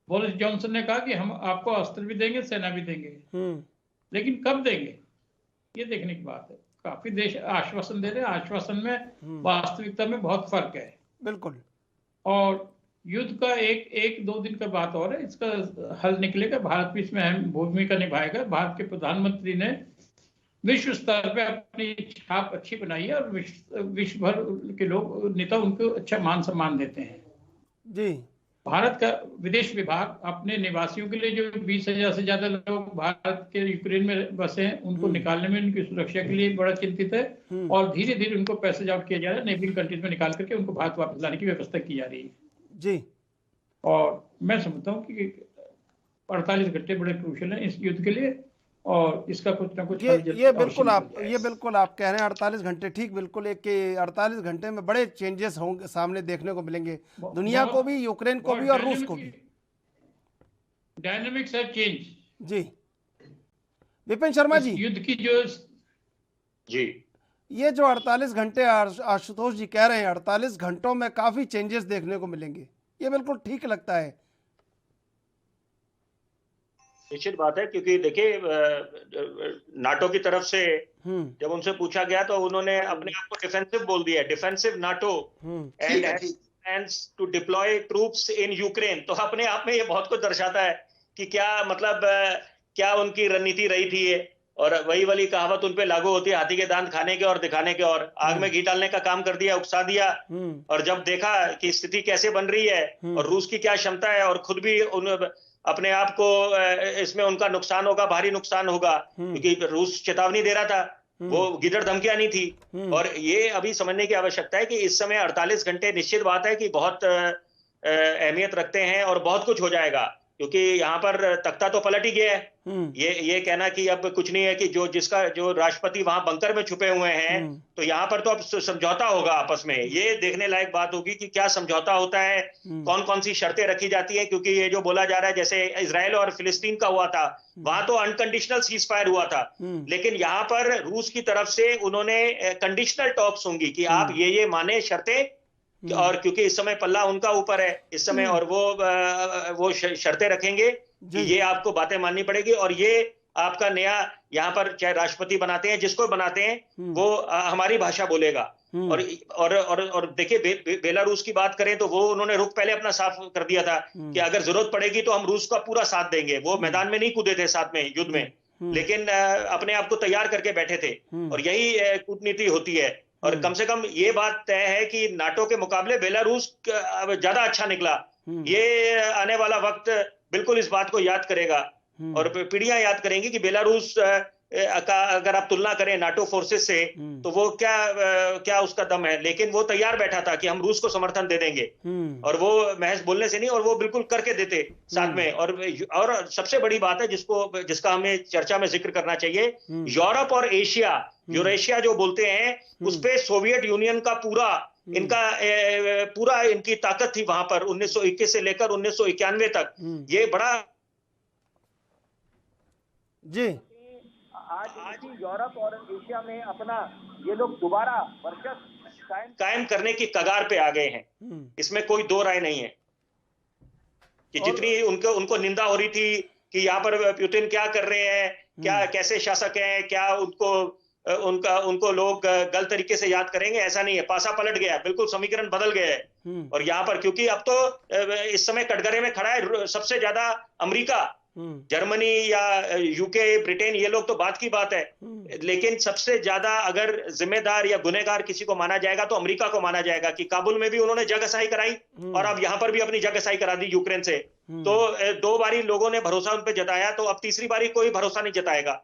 S5: बोरिस जॉनसन ने कहा कि हम आपको अस्त्र भी देंगे, सेना भी देंगे, लेकिन कब देंगे ये देखने की बात है। काफी देश आश्वासन दे रहे हैं, आश्वासन में वास्तविकता में बहुत फर्क है।
S1: बिल्कुल।
S5: और युद्ध का एक दो दिन का बात और है, इसका हल निकलेगा। भारत भी इसमें अहम भूमिका निभाएगा। भारत के प्रधानमंत्री ने विश्व स्तर पे अपनी छाप अच्छी बनाई है, और विश्व भर के लोग, नेता उनको अच्छा मान सम्मान देते हैं।
S1: जी।
S5: भारत का विदेश विभाग अपने निवासियों के लिए, जो 20,000 से ज्यादा लोग भारत के यूक्रेन में बसे हैं, उनको निकालने में, उनकी सुरक्षा के लिए बड़ा चिंतित है, और धीरे धीरे उनको पैसेज आउट किया जा रहा है। नेबरिंग कंट्रीज में निकाल करके उनको भारत वापस लाने की व्यवस्था की जा रही है।
S1: जी।
S5: और मैं समझता हूँ कि 48 घंटे बड़े क्रूशल हैं इस युद्ध के लिए, और इसका कुछ ना कुछ
S1: ये बिल्कुल आप कह रहे हैं 48 घंटे, ठीक बिल्कुल। एक 48 घंटे में बड़े चेंजेस होंगे, सामने देखने को मिलेंगे, दुनिया को भी, यूक्रेन को भी और रूस को भी।
S5: Dynamics have change.
S1: जी। विपिन शर्मा जी,
S5: युद्ध की जो
S4: जी,
S1: ये जो 48 घंटे आशुतोष जी कह रहे हैं, 48 घंटों में काफी चेंजेस देखने को मिलेंगे, ये बिल्कुल ठीक लगता है?
S4: निश्चित बात है, क्योंकि देखिए नाटो की तरफ से जब उनसे पूछा गया तो उन्होंने अपने आप को डिफेंसिव बोल दिया, defensive NATO and to deploy troops in Ukraine. तो अपने आप में ये बहुत कुछ दर्शाता है कि क्या मतलब क्या उनकी रणनीति रही थी ये। और वही वाली कहावत उन पे लागू होती है, हाथी के दांत खाने के और दिखाने के, और आग में घी डालने का काम कर दिया, उकसा दिया। और जब देखा कि स्थिति कैसे बन रही है और रूस की क्या क्षमता है, और खुद भी अपने आप को इसमें उनका नुकसान होगा, भारी नुकसान होगा, क्योंकि रूस चेतावनी दे रहा था, वो गिदड़ धमकियां नहीं थी। और ये अभी समझने की आवश्यकता है कि इस समय 48 घंटे निश्चित बात है कि बहुत अहमियत रखते हैं, और बहुत कुछ हो जाएगा, क्योंकि यहाँ पर तख्ता तो पलट ही गया है। ये कहना कि अब कुछ नहीं है, कि जो राष्ट्रपति वहां बंकर में छुपे हुए हैं, तो यहाँ पर तो अब समझौता होगा आपस में। ये देखने लायक बात होगी कि क्या समझौता होता है, कौन कौन सी शर्तें रखी जाती है। क्योंकि ये जो बोला जा रहा है, जैसे इजराइल और फिलिस्तीन का हुआ था, वहां तो अनकंडीशनल सीज फायर हुआ था, लेकिन यहाँ पर रूस की तरफ से उन्होंने कंडीशनल टॉक्स होंगी कि आप ये माने शर्तें, और क्योंकि इस समय पल्ला उनका ऊपर है इस समय, और वो शर्तें रखेंगे कि ये आपको बातें माननी पड़ेगी, और ये आपका नया यहाँ पर चाहे राष्ट्रपति बनाते हैं, जिसको बनाते हैं, वो हमारी भाषा बोलेगा। और देखिए बेलारूस की बात करें तो वो उन्होंने रुख पहले अपना साफ कर दिया था कि अगर जरूरत पड़ेगी तो हम रूस का पूरा साथ देंगे। वो मैदान में नहीं कूदे थे साथ में युद्ध में, लेकिन अपने आप को तैयार करके बैठे थे, और यही कूटनीति होती है। और कम से कम ये बात तय है कि नाटो के मुकाबले बेलारूस ज्यादा अच्छा निकला। ये आने वाला वक्त बिल्कुल इस बात को याद करेगा, और पीढ़ियां याद करेंगी कि बेलारूस का अगर आप तुलना करें नाटो फोर्सेस से, तो वो क्या उसका दम है। लेकिन वो तैयार बैठा था कि हम रूस को समर्थन दे देंगे, और वो महज बोलने से नहीं, और वो बिल्कुल करके देते साथ में। और सबसे बड़ी बात है जिसका हमें चर्चा में जिक्र करना चाहिए, यूरोप और एशिया, यूरेशिया जो बोलते हैं, उस पे सोवियत यूनियन का पूरा इनकी ताकत थी वहां पर 1921 से लेकर 1991 तक। ये बड़ा
S1: जी
S6: आज यूरोप और एशिया में अपना ये लोग दोबारा वर्चस्व
S4: कायम करने की कगार पे आ गए हैं, इसमें कोई दो राय नहीं है। कि जितनी उनको निंदा हो रही थी कि यहाँ पर पुतिन क्या कर रहे हैं, क्या कैसे शासक हैं, क्या उनको लोग गलत तरीके से याद करेंगे, ऐसा नहीं है। पासा पलट गया, बिल्कुल समीकरण बदल गया है। और यहाँ पर क्योंकि अब तो इस समय कटघरे में खड़ा है सबसे ज्यादा अमेरिका, जर्मनी या यूके, ब्रिटेन, ये लोग तो बात की बात है, लेकिन सबसे ज्यादा अगर जिम्मेदार या गुनहगार किसी को माना जाएगा तो अमेरिका को माना जाएगा। कि काबुल में भी उन्होंने जगहसाई कराई और अब यहां पर भी अपनी जगहसाई करा दी यूक्रेन से। तो 2 बारी लोगों ने भरोसा उन पर जताया, तो अब तीसरी बारी कोई भरोसा नहीं जताएगा।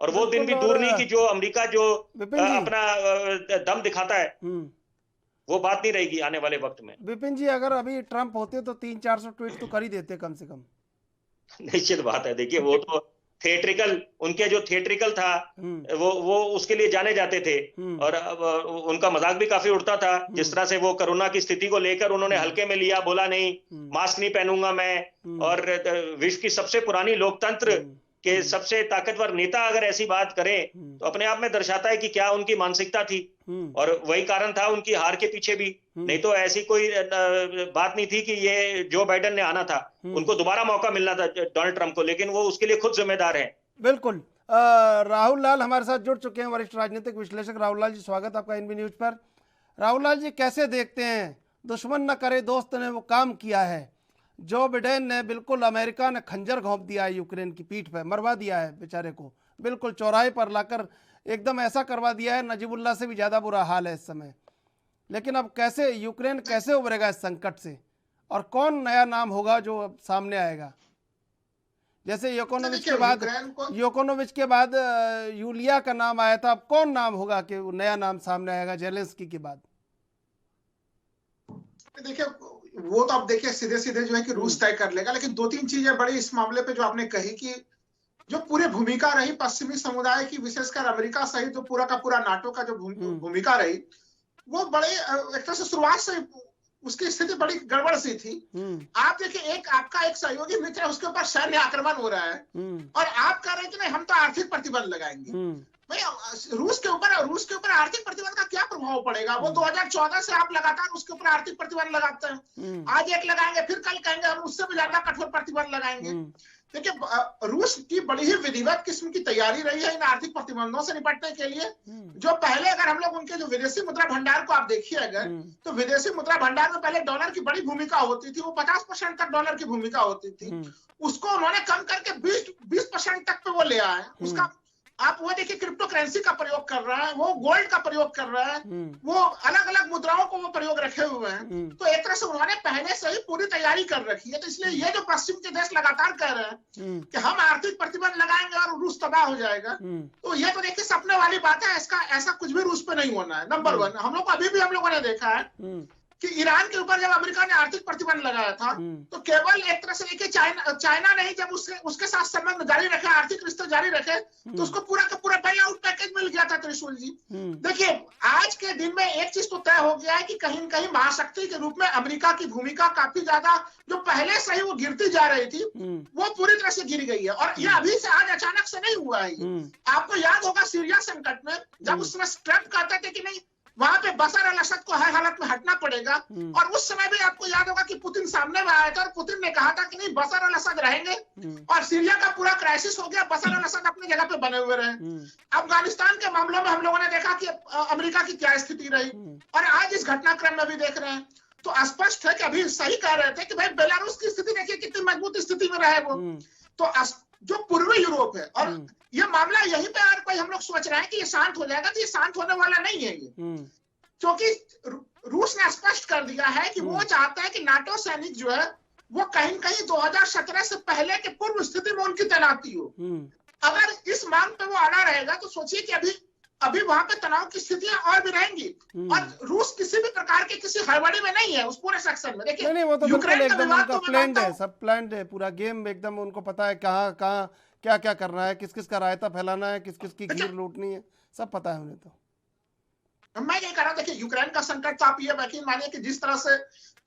S4: और वो दिन भी दूर नहीं कि जो अमेरिका जो अपना दम दिखाता है, वो बात नहीं रहेगी आने वाले वक्त में।
S1: विपिन जी, अगर अभी ट्रंप होते तो 300-400 ट्वीट तो कर ही देते कम से कम।
S4: निश्चित बात है। देखिए, वो तो उनके जो थिएट्रिकल था, वो उसके लिए जाने जाते थे, और उनका मजाक भी काफी उड़ता था। जिस तरह से वो कोरोना की स्थिति को लेकर उन्होंने हल्के में लिया, बोला नहीं मास्क नहीं पहनूंगा मैं। और विश्व की सबसे पुरानी लोकतंत्र के सबसे ताकतवर नेता अगर ऐसी बात करें, तो अपने आप में दर्शाता है कि क्या उनकी मानसिकता थी। और वही कारण था उनकी हार के पीछे भी। नहीं तो ऐसी कोई बात नहीं थी कि ये जो बाइडेन ने आना था। उनको दोबारा मौका मिलना था डोनाल्ड ट्रंप को, लेकिन वो उसके लिए खुद जिम्मेदार है।
S1: बिल्कुल। राहुल लाल हमारे साथ जुड़ चुके हैं, वरिष्ठ राजनीतिक विश्लेषक। राहुल लाल जी, स्वागत आपका एनबी न्यूज पर। राहुल लाल जी, कैसे देखते हैं, दुश्मन न करे दोस्त ने वो काम किया है। जो बाइडेन ने बिल्कुल, अमेरिका ने खंजर घोंप दिया है यूक्रेन की पीठ पे, मरवा दिया है बेचारे को, बिल्कुल चौराहे पर लाकर एकदम ऐसा करवा दिया है, नजीबुल्लाह से भी ज़्यादा बुरा हाल है इस समय। लेकिन अब कैसे यूक्रेन कैसे उभरेगा इस संकट से, और कौन नया नाम होगा जो अब सामने आएगा? जैसे योकोनोविच के बाद यूलिया का नाम आया था, अब कौन नाम होगा कि नया नाम सामने आएगा जेलेंस्की के बाद?
S7: देखिए, वो तो अब देखिए सीधे सीधे जो है कि रूस तय कर लेगा। लेकिन 2-3 चीजें बड़ी इस मामले पे जो आपने कही, कि जो पूरी भूमिका रही पश्चिमी समुदाय की, विशेषकर अमेरिका सहित जो पूरा का पूरा नाटो का जो भूमिका रही, वो बड़े एक तरह से शुरुआत से उसकी स्थिति बड़ी गड़बड़ सी थी। आप देखिए, आपका एक सहयोगी मित्र है, उसके ऊपर सैन्य आक्रमण हो रहा है, और आप कह रहे हैं कि नहीं हम तो आर्थिक प्रतिबंध लगाएंगे। भाई, रूस के ऊपर आर्थिक प्रतिबंध का क्या प्रभाव पड़ेगा? वो 2014 से आप लगातार उसके ऊपर आर्थिक प्रतिबंध लगाते हैं। आज एक लगाएंगे, फिर कल कहेंगे हम उससे भी ज्यादा कठोर प्रतिबंध लगाएंगे। देखिए, रूस की बड़ी ही विधिवत किस्म की तैयारी रही है इन आर्थिक प्रतिबंधों से निपटने के लिए। जो पहले, अगर हम लोग उनके जो विदेशी मुद्रा भंडार को आप देखिए अगर, तो विदेशी मुद्रा भंडार में पहले डॉलर की बड़ी भूमिका होती थी, वो 50% तक डॉलर की भूमिका होती थी। उसको उन्होंने कम करके 20% तक पे वो ले आए। उसका आप वो देखिए, क्रिप्टो करेंसी का प्रयोग कर रहा है, वो गोल्ड का प्रयोग कर रहा है, वो अलग अलग मुद्राओं को वो प्रयोग रखे हुए हैं। तो एक तरह से उन्होंने पहले से ही पूरी तैयारी कर रखी है। तो इसलिए ये जो पश्चिम के देश लगातार कह रहे हैं कि हम आर्थिक प्रतिबंध लगाएंगे और रूस तबाह हो जाएगा, तो ये तो देखिए सपने वाली बात है। ऐसा कुछ भी रूस पे नहीं होना है। नंबर 1, हम लोगों ने देखा है कि ईरान के ऊपर जब अमेरिका ने आर्थिक प्रतिबंध लगाया था, तो केवल एक तरह से देखिए चाइना नहीं, जब उसके साथ संबंध जारी रखे, आर्थिक रिश्ते जारी रखे, तो उसको पूरा का पूरा बेल आउट पैकेज मिल गया था त्रिशूल जी। देखिए, आज के दिन में एक चीज तो तय हो गया है कि कहीं न कहीं महाशक्ति के रूप में अमेरिका की भूमिका काफी ज्यादा, जो पहले से ही वो गिरती जा रही थी, वो पूरी तरह से गिर गई है। और ये अभी से आज अचानक से नहीं हुआ है। आपको याद होगा सीरिया संकट में, जब उसमें ट्रंप कहते थे कि नहीं वहां पे बशर अल असद को हर हालत में हटना पड़ेगा, और उस समय भी आपको याद होगा कि पुतिन सामने में आया था और पुतिन ने कहा था कि नहीं बशर अल असद रहेंगे, और सीरिया का पूरा क्राइसिस हो गया, बशर अल असद अपनी जगह पे बने हुए रहे। अफगानिस्तान के मामलों में हम लोगों ने देखा कि अमेरिका की क्या स्थिति रही, और आज इस घटनाक्रम में भी देख रहे हैं। तो स्पष्ट है कि अभी सही कह रहे थे कि भाई बेलारूस की स्थिति देखिए कितनी मजबूत स्थिति में रहे वो। तो जो पूर्वी यूरोप है, और ये मामला यहीं पे यार कोई हम लोग सोच रहे हैं कि ये शांत हो जाएगा, तो ये शांत होने वाला नहीं है ये। क्योंकि रूस ने स्पष्ट कर दिया है कि वो चाहता है कि नाटो सैनिक जो है वो कहीं न कहीं 2017 से पहले के पूर्व स्थिति में उनकी तैनाती हो। अगर इस मांग पे वो अड़ा रहेगा तो सोचिए कि अभी वहां पे तनाव की स्थितियां और भी रहेंगी। और रूस किसी भी प्रकार के किसी हड़बड़ी में नहीं है उस पूरे सेक्शन में। देखिए
S1: नहीं, वो तो बिल्कुल
S7: यूक्रेन का
S1: एकदम
S7: विवाद
S1: उनका
S7: तो मैं
S1: प्लान्ड
S7: मानता
S1: है,
S7: हूं,
S1: सब प्लान्ड है, पूरा गेम एकदम उनको पता है कहाँ कहाँ क्या क्या करना है, किस किस का रायता फैलाना है, किस किस की
S7: देखिए,
S1: खीर लूटनी है, सब पता है उन्हें। तो
S7: मैं ये कह रहा हूं, देखिए यूक्रेन का संकट तो आप ये यकीन मानिए कि जिस तरह से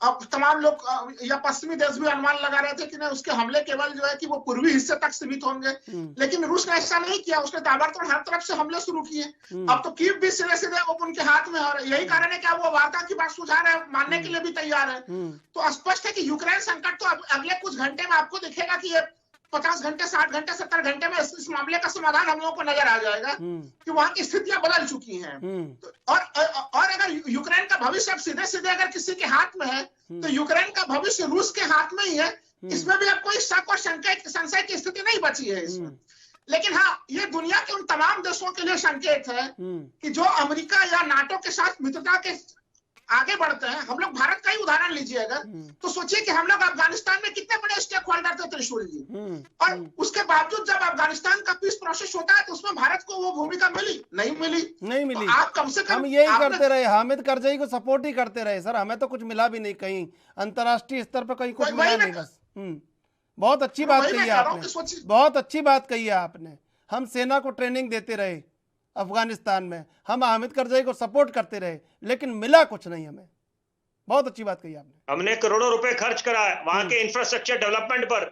S7: अब तमाम लोग या पश्चिमी देश भी अनुमान लगा रहे थे कि नहीं उसके हमले केवल जो है कि वो पूर्वी हिस्से तक सीमित होंगे, लेकिन रूस ने ऐसा नहीं किया। उसने ताबड़तोड़ हर तरफ से हमले शुरू किए। अब तो कीव भी सीधे सीधे उनके हाथ में है और यही कारण है कि वो वार्ता की बात सुझा रहे हैं, मानने के लिए भी तैयार है। तो स्पष्ट है कि यूक्रेन संकट तो अगले कुछ घंटे में आपको दिखेगा कि ये 50 घंटे, 60 घंटे, 70 घंटे में इस मामले का समाधान हम लोगों को नजर आ जाएगा कि वहां की स्थितियां बदल चुकी हैं। और अगर यूक्रेन का भविष्य अब सीधे सीधे अगर किसी के हाथ में है तो यूक्रेन का भविष्य रूस के हाथ में ही है। इसमें भी अब कोई शक और संशय की स्थिति नहीं बची है इसमें। लेकिन हाँ, ये दुनिया के उन तमाम देशों के लिए संकेत है कि जो अमेरिका या नाटो के साथ मित्रता के आगे बढ़ते हैं। हम लोग भारत का ही उदाहरण लीजिए अगर, तो सोचिए कि हम लोग अफगानिस्तान में कितने बड़े स्टेक होल्डर थे त्रिशूल जी, और उसके बावजूद जब अफगानिस्तान का पीस प्रोसेस होता है तो उसमें भारत को वो भूमिका नहीं मिली। तो आप कम से कम
S1: हम यही करते रहे, हामिद करजई को सपोर्ट ही करते रहे सर, हमें तो कुछ मिला भी नहीं कहीं अंतर्राष्ट्रीय स्तर पर, कहीं कुछ मिला नहीं बस। बहुत अच्छी बात कही है आपने, बहुत अच्छी बात कही है आपने। हम सेना को ट्रेनिंग देते रहे अफगानिस्तान में, हम हामिद करजई को सपोर्ट करते रहे, लेकिन मिला कुछ नहीं हमें। बहुत अच्छी बात कही आपने।
S4: हमने करोड़ों रुपए खर्च करा वहां के इंफ्रास्ट्रक्चर डेवलपमेंट पर,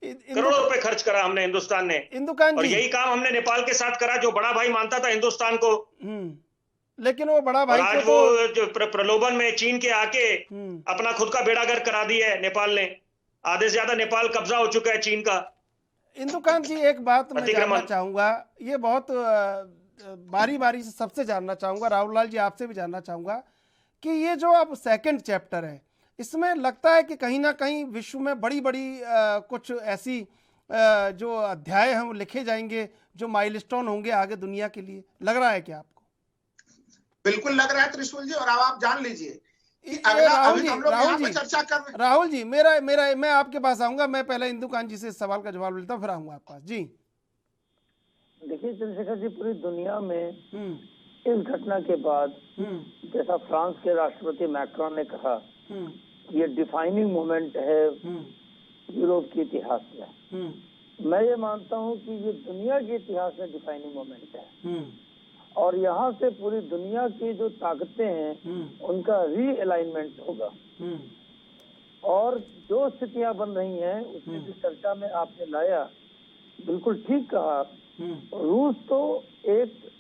S4: करोड़ों रुपए खर्च करा हमने हिंदुस्तान ने। और यही काम हमने नेपाल के साथ करा जो बड़ा भाई मानता था हिंदुस्तान को।
S1: लेकिन वो बड़ा भाई
S4: आज वो जो प्रलोभन में चीन के आके अपना खुद का बेड़ागर्क करा दिया है नेपाल ने। आधे से ज्यादा नेपाल कब्जा हो चुका है चीन का।
S1: इंदुकांत जी, एक बात मैं जानना चाहूंगा, ये बहुत बारी बारी से सबसे जानना चाहूंगा, राहुल लाल जी आपसे भी जानना चाहूंगा कि ये जो अब सेकंड चैप्टर है, इसमें लगता है कि कहीं ना कहीं विश्व में बड़ी बड़ी कुछ ऐसी जो अध्याय हैं वो लिखे जाएंगे जो माइलस्टोन होंगे आगे दुनिया के लिए, लग रहा है क्या आपको?
S7: बिल्कुल लग रहा है त्रिशूल जी, और अब आप जान लीजिए
S1: राहुल जी, मैं आपके पास आऊंगा। मैं पहले इंदुकांत जी से इस सवाल का जवाब लेता हूं, फिर आऊंगा आपके पास। जी
S3: देखिए चंद्रशेखर जी, पूरी दुनिया में इस घटना के बाद जैसा फ्रांस के राष्ट्रपति मैक्रोन ने कहा ये डिफाइनिंग मोमेंट है यूरोप के इतिहास में, मैं ये मानता हूं कि ये दुनिया के इतिहास में डिफाइनिंग मोमेंट है। और यहाँ से पूरी दुनिया की जो ताकतें हैं उनका रीअलाइनमेंट होगा। और जो स्थितियां बन रही हैं उसमें जो चर्चा में आपने लाया, बिल्कुल ठीक कहा, रूस तो एक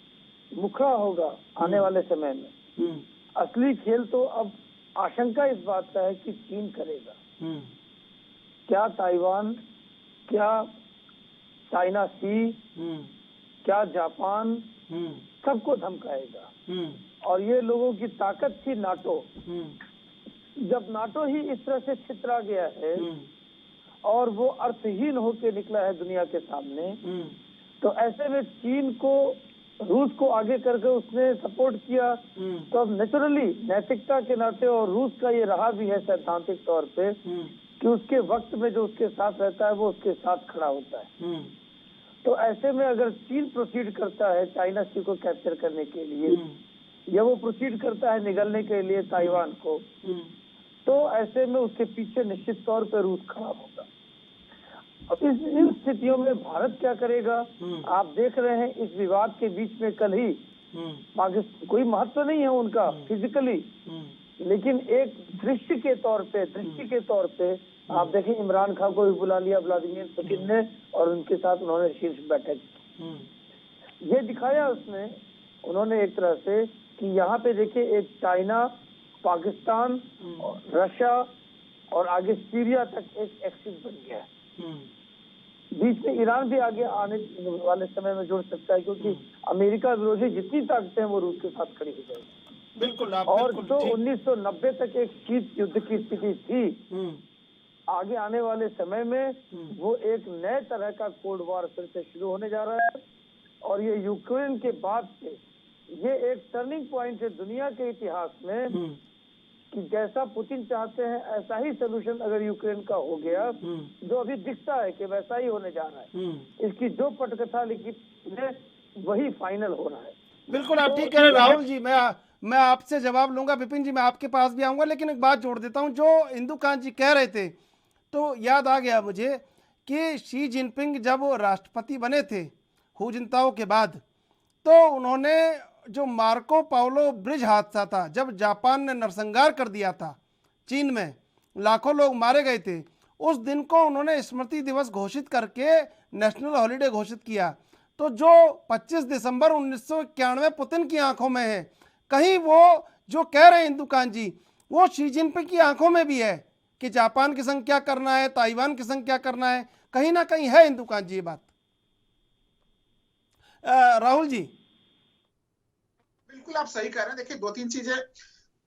S3: मुखड़ा होगा आने वाले समय में। असली खेल तो अब आशंका इस बात का है कि चीन करेगा। क्या ताइवान, क्या चाइना सी, क्या जापान, सबको धमकाएगा। और ये लोगों की ताकत थी नाटो। जब नाटो ही इस तरह से छितरा गया है और वो अर्थहीन होकर निकला है दुनिया के सामने, तो ऐसे में चीन को, रूस को आगे करके उसने सपोर्ट किया। तो अब नेचुरली नैतिकता के नाते, और रूस का ये रहा भी है सैद्धांतिक तौर पे कि उसके वक्त में जो उसके साथ रहता है वो उसके साथ खड़ा होता है। तो ऐसे में अगर चीन प्रोसीड करता है चाइना सी को कैप्चर करने के लिए, या वो प्रोसीड करता है निगलने के लिए ताइवान को, तो ऐसे में उसके पीछे निश्चित तौर पर रूस खड़ा होगा। अब इन स्थितियों में भारत क्या करेगा? आप देख रहे हैं इस विवाद के बीच में कल ही पाकिस्तान, कोई महत्व नहीं है उनका फिजिकली, लेकिन एक दृश्य के तौर पे आप देखें इमरान खान को भी बुला लिया व्लादिमीर पुतिन ने, और उनके साथ उन्होंने शीर्ष बैठक की। ये दिखाया उसने, उन्होंने एक तरह से कि यहाँ पे देखिए एक चाइना, पाकिस्तान, रशिया और आगे सीरिया तक एक एक्सिस बन गया है। बीच में ईरान भी आगे आने वाले समय में जुड़ सकता है, क्योंकि अमेरिका विरोधी जितनी ताकतें हैं वो रूस के साथ खड़ी हो जाएगी।
S1: बिल्कुल।
S3: और जो 1990 तक एक शीत युद्ध की स्थिति थी, आगे आने वाले समय में वो एक नए तरह का कोल्ड वॉर फिर से शुरू होने जा रहा है। और ये यूक्रेन के बाद से ये एक टर्निंग पॉइंट है दुनिया के इतिहास में कि जैसा पुतिन चाहते हैं ऐसा ही सोल्यूशन अगर यूक्रेन का हो गया, जो अभी दिखता है कि वैसा ही होने जा रहा है, इसकी जो पटकथा लिखी है वही फाइनल हो रहा है।
S1: बिल्कुल आप ठीक कह रहे हैं राहुल जी। मैं आपसे जवाब लूंगा, विपिन जी मैं आपके पास भी आऊंगा, लेकिन एक बात जोड़ देता हूं। जो इंदुकांत जी कह रहे थे तो याद आ गया मुझे कि शी जिनपिंग जब राष्ट्रपति बने थे हू जिनताओ के बाद, तो उन्होंने जो मार्को पाओलो ब्रिज हादसा था, जब जापान ने नरसंहार कर दिया था चीन में, लाखों लोग मारे गए थे, उस दिन को उन्होंने स्मृति दिवस घोषित करके नेशनल हॉलिडे घोषित किया। तो जो 25 दिसंबर 1991 पुतिन की आंखों में है, कहीं वो जो कह रहे हैं इंदुकांत जी, वो शी जिनपिंग की आंखों में भी है कि जापान के संग क्या करना है, ताइवान के संग क्या करना है, कहीं ना कहीं है इंदुकांत जी ये बात। राहुल जी
S7: बिल्कुल आप सही कह रहे हैं। देखिए दो तीन चीजें,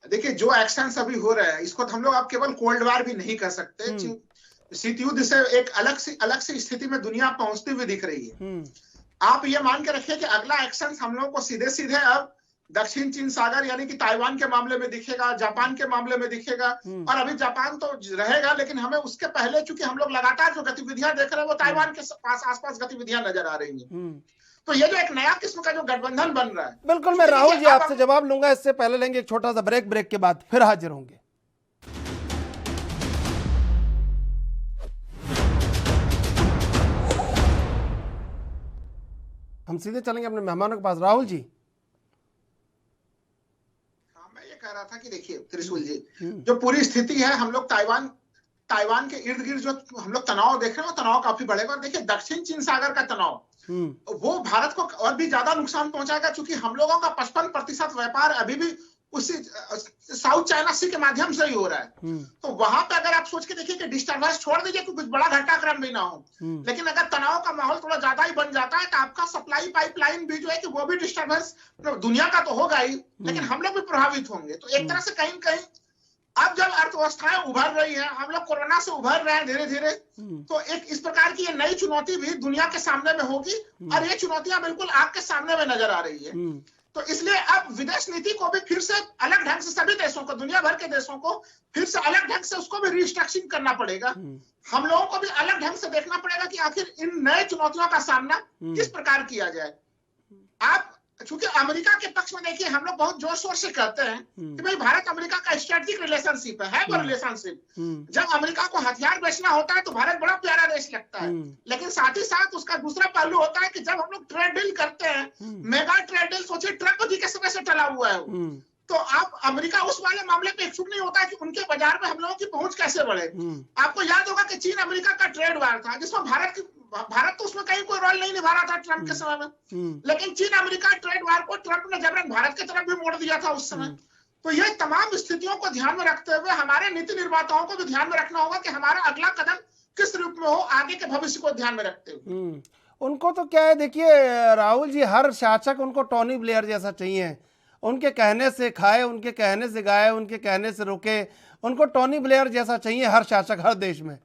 S7: देखिए जो एक्शन अभी हो रहा है इसको हम लोग आप केवल कोल्ड वार भी नहीं कर सकते। शीत युद्ध से एक अलग सी स्थिति में दुनिया पहुंचती हुई दिख रही है। आप ये मान के रखिए कि अगला एक्शन हम लोगों को सीधे सीधे अब दक्षिण चीन सागर यानी कि ताइवान के मामले में दिखेगा, जापान के मामले में दिखेगा। और अभी जापान तो रहेगा, लेकिन हमें उसके पहले चूंकि हम लोग लगातार जो गतिविधियां देख रहे हैं वो ताइवान के आसपास गतिविधियां नजर आ रही हैं। तो ये जो एक नया किस्म का जो गठबंधन बन रहा है।
S1: बिल्कुल, मैं राहुल जी आपसे जवाब लूंगा, इससे पहले लेंगे एक छोटा सा ब्रेक के बाद फिर हाजिर होंगे। हम सीधे चलेंगे अपने मेहमानों के पास। राहुल जी
S7: मैं ये कह रहा था कि देखिए त्रिशूल जी, जो पूरी स्थिति है, हम लोग ताइवान के इर्द गिर्द जो हम लोग तनाव देख रहे हैं वो तनाव काफी बढ़ेगा। और देखिए दक्षिण चीन सागर का तनाव वो भारत को और भी ज्यादा नुकसान पहुंचाएगा, क्योंकि हम लोगों का 55% व्यापार अभी भी उसी साउथ चाइना सी के माध्यम से ही हो रहा है। तो वहां पे अगर आप सोच के देखिए कि डिस्टर्बेंस छोड़ दीजिए कि कुछ बड़ा घटनाक्रम भी ना हो, लेकिन अगर तनाव का माहौल थोड़ा ज्यादा ही बन जाता है तो आपका सप्लाई पाइपलाइन भी जो है कि वो भी डिस्टर्बेंस दुनिया का तो होगा ही, लेकिन हम लोग भी प्रभावित होंगे। तो एक तरह से कहीं कहीं अब जब अर्थव्यवस्थाएं उभर रही है, हम लोग कोरोना से उभर रहे हैं धीरे धीरे, तो एक इस प्रकार की ये नई चुनौती भी दुनिया के सामने में होगी। और ये चुनौतियां बिल्कुल आग के सामने में नजर आ रही है। तो इसलिए अब विदेश नीति को भी फिर से अलग ढंग से सभी देशों को, दुनिया भर के देशों को फिर से अलग ढंग से उसको भी रिस्ट्रक्चरिंग करना पड़ेगा। हम लोगों को भी अलग ढंग से देखना पड़ेगा कि आखिर इन नए चुनौतियों का सामना किस प्रकार किया जाए। आप चूंकि अमेरिका के पक्ष में देखिए, हम लोग बहुत जोर शोर से कहते हैं कि भाई भारत अमेरिका का स्ट्रेटेजिक रिलेशनशिप है वो रिलेशनशिप। जब अमेरिका को हथियार बेचना होता है तो भारत बड़ा प्यारा देश लगता है, लेकिन साथ ही साथ उसका दूसरा पहलू होता है कि जब हम लोग ट्रेड डील करते हैं, मेगा ट्रेड डील, सोचिए ट्रंप जी के समय से टला हुआ है, तो आप अमेरिका उस वाले मामले पे इच्छुक नहीं होता है कि उनके बाजार में हम लोगों की पहुंच कैसे बढ़े। आपको याद होगा कि चीन अमेरिका का ट्रेड वार था जिसमें भारत तो उसमें कहीं कोई रोल नहीं निभा रहा था ट्रंप के समय में, लेकिन चीन अमेरिका ट्रेड वार को ट्रंप ने जबरन भारत की तरफ भी मोड़ दिया था उस समय। तो ये तमाम स्थितियों को ध्यान में रखते हुए हमारे नीति निर्माताओं को भी ध्यान में रखना होगा कि हमारा अगला कदम किस रूप में हो, आगे के भविष्य को ध्यान में रखते हुए।
S1: उनको तो क्या है, देखिए राहुल जी, हर शासक उनको टोनी ब्लेयर जैसा चाहिए, उनके कहने से खाए, उनके कहने से गाए, उनके कहने से रोके, उनको टोनी ब्लेयर जैसा चाहिए हर शासक हर देश में।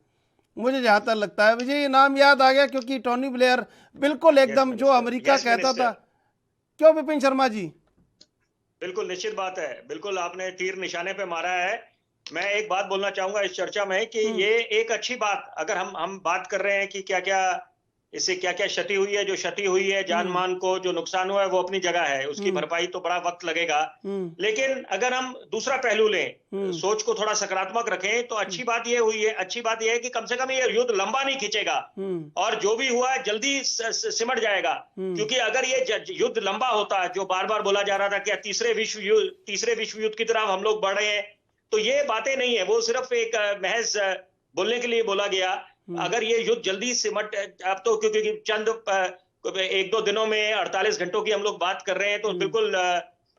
S1: मुझे जहां तक लगता है, मुझे ये नाम याद आ गया क्योंकि टोनी ब्लेयर बिल्कुल एकदम जो अमेरिका कहता था। क्यों विपिन शर्मा जी?
S4: बिल्कुल निश्चित बात है, बिल्कुल आपने तीर निशाने पे मारा है। मैं एक बात बोलना चाहूंगा इस चर्चा में कि ये एक अच्छी बात, अगर हम बात कर रहे हैं कि क्या क्या इससे क्या क्या क्षति हुई है, जो क्षति हुई है जान मान को, जो नुकसान हुआ है वो अपनी जगह है, उसकी भरपाई तो बड़ा वक्त लगेगा। लेकिन अगर हम दूसरा पहलू लें, सोच को थोड़ा सकारात्मक रखें, तो अच्छी बात ये हुई है, अच्छी बात ये है कि कम से कम ये युद्ध लंबा नहीं खींचेगा और जो भी हुआ है जल्दी सिमट जाएगा। क्योंकि अगर ये युद्ध लंबा होता, जो बार बार बोला जा रहा था कि तीसरे विश्व युद्ध की तरफ हम लोग बढ़ रहे हैं, तो ये बातें नहीं है, वो सिर्फ एक महज बोलने के लिए बोला गया। अगर ये युद्ध जल्दी सिमट, अब तो क्योंकि चंद 1-2 दिनों में 48 घंटों की हम लोग बात कर रहे हैं, तो बिल्कुल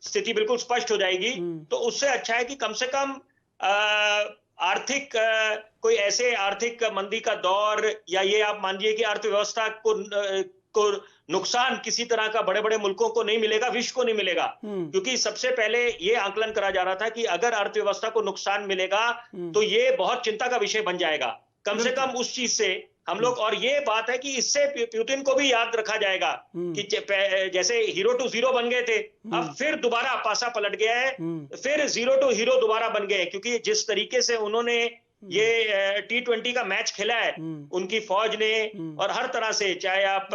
S4: स्थिति बिल्कुल स्पष्ट हो जाएगी। तो उससे अच्छा है कि कम से कम आर्थिक कोई ऐसे आर्थिक मंदी का दौर, या ये आप मानिए कि अर्थव्यवस्था को नुकसान किसी तरह का बड़े बड़े मुल्कों को नहीं मिलेगा, विश्व को नहीं मिलेगा। क्योंकि सबसे पहले ये आकलन करा जा रहा था कि अगर अर्थव्यवस्था को नुकसान मिलेगा तो ये बहुत चिंता का विषय बन जाएगा। कम से कम उस चीज से हम लोग, और ये बात है कि इससे पुतिन को भी याद रखा जाएगा कि जैसे हीरो टू जीरो बन गए थे, अब फिर दोबारा पासा पलट गया है, फिर जीरो टू हीरो दोबारा बन गए, क्योंकि जिस तरीके से उन्होंने ये T20 का मैच खेला है उनकी फौज ने, और हर तरह से, चाहे आप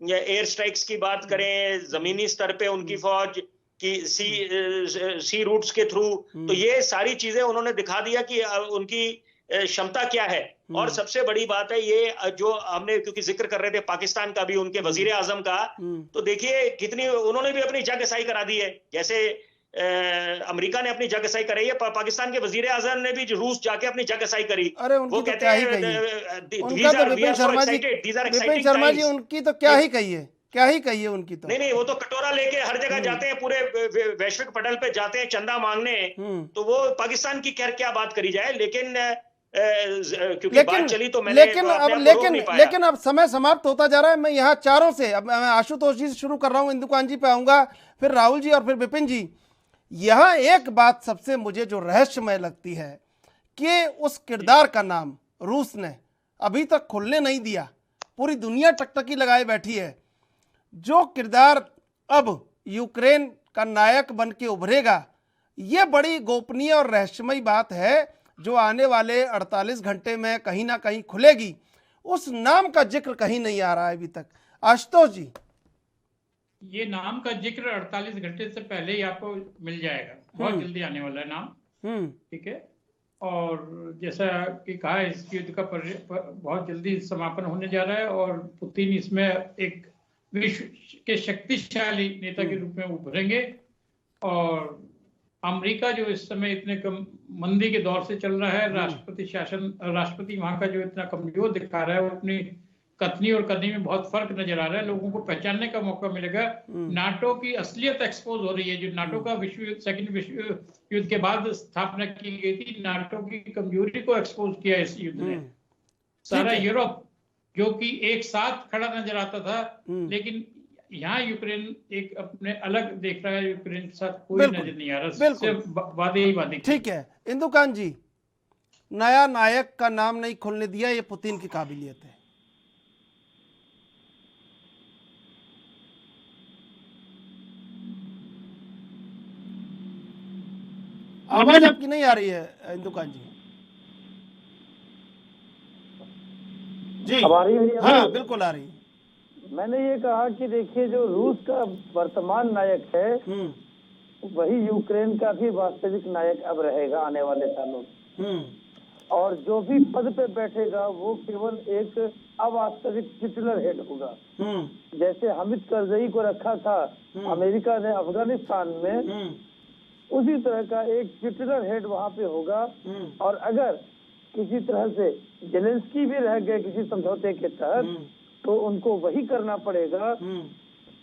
S4: एयर स्ट्राइक्स की बात करें, जमीनी स्तर पे उनकी फौज की, सी रूट्स के थ्रू, तो ये सारी चीजें उन्होंने दिखा दिया कि उनकी क्षमता क्या है। और सबसे बड़ी बात है ये जो हमने, क्योंकि जिक्र कर रहे थे पाकिस्तान का भी, उनके वजीर आजम का, तो देखिए कितनी उन्होंने भी अपनी जगहसाई करा दी है। जैसे अमेरिका ने अपनी जगहसाई कराई है, पाकिस्तान के वजीर आजम ने भी रूस जाके अपनी जगहसाई करी।
S1: अरे उनकी तो क्या ही कही है, उनका तो विपिन शर्मा जी उनकी तो क्या ही कही है, क्या ही कही है उनकी तो।
S4: नहीं, वो तो कटोरा लेके हर जगह जाते हैं, पूरे वैश्विक पटल पे जाते हैं चंदा मांगने, तो वो पाकिस्तान की क्या बात करी जाए। लेकिन क्योंकि बात चली तो मैंने
S1: लेकिन अब समय समाप्त होता जा रहा है। मैं यहाँ चारों से, अब मैं आशुतोष जी से शुरू कर रहा हूँ, इंदुकान जी पे आऊंगा, फिर राहुल जी और फिर विपिन जी। यहाँ एक बात सबसे मुझे जो रहस्यमय लगती है कि उस किरदार का नाम रूस ने अभी तक खुलने नहीं दिया, पूरी दुनिया टकटकी लगाए बैठी है। जो किरदार अब यूक्रेन का नायक बन के उभरेगा, ये बड़ी गोपनीय और रहस्यमयी बात है जो आने वाले 48 घंटे में कहीं ना कहीं खुलेगी। उस नाम का जिक्र कहीं नहीं आ रहा है अभी तक। आशुतोष जी,
S5: ये नाम का जिक्र 48 घंटे से पहले ही आपको मिल जाएगा, बहुत जल्दी आने वाला है नाम, ठीक है। और जैसा कि कहा, इस युद्ध का बहुत जल्दी समापन होने जा रहा है, और पुतिन इसमें एक विश्व के शक्तिशाली नेता के रूप में उभरेंगे। और अमेरिका जो इस समय इतने मंदी के दौर से चल रहा है, राष्ट्रपति वहां का जो इतना कमजोर दिखा रहा है, वो अपनी कथनी और करनी में बहुत फर्क नजर आ रहा है। लोगों को पहचानने का मौका मिलेगा। नाटो की असलियत एक्सपोज हो रही है। जो नाटो का सेकंड विश्व युद्ध के बाद स्थापना की गई थी, नाटो की कमजोरी को एक्सपोज किया इस युद्ध ने। सारा यूरोप जो कि एक साथ खड़ा नजर आता था, लेकिन यहाँ यूक्रेन एक अपने अलग देख रहा है। यूक्रेन के साथ कोई नजर नहीं आ रहा, सिर्फ वादे ही वादे।
S1: ठीक है इंदुकान जी, नया नायक का नाम नहीं खुलने दिया, ये पुतिन की काबिलियत है। आवाज आपकी नहीं आ रही है इंदुकान जी। जी
S3: अब आ रही है?
S1: हाँ बिल्कुल आ रही है।
S3: मैंने ये कहा कि देखिए, जो रूस का वर्तमान नायक है वही यूक्रेन का भी वास्तविक नायक अब रहेगा आने वाले सालों में। और जो भी पद पे बैठेगा वो केवल एक अवास्तविक टिटुलर हेड होगा। जैसे हामिद करजई को रखा था अमेरिका ने अफगानिस्तान में, उसी तरह का एक टिटुलर हेड वहां पे होगा। और अगर किसी तरह से जेलेंस्की भी रह गए किसी समझौते के तहत, तो उनको वही करना पड़ेगा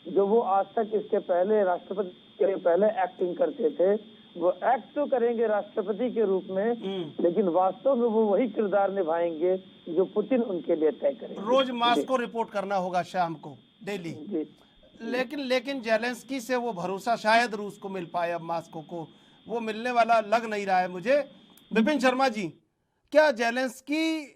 S3: जो वो आज तक इसके पहले राष्ट्रपति के पहले एक्टिंग करते थे। वो एक्ट तो करेंगे राष्ट्रपति के रूप में, लेकिन वास्तव में वो वही किरदार निभाएंगे जो पुतिन उनके लिए तय करेंगे।
S1: रोज मॉस्को रिपोर्ट करना होगा शाम को डेली। लेकिन जेलेंस्की से वो भरोसा शायद रूस को मिल पाए, अब मॉस्को को वो मिलने वाला लग नहीं रहा है मुझे। विपिन शर्मा जी, क्या जेलेंस्की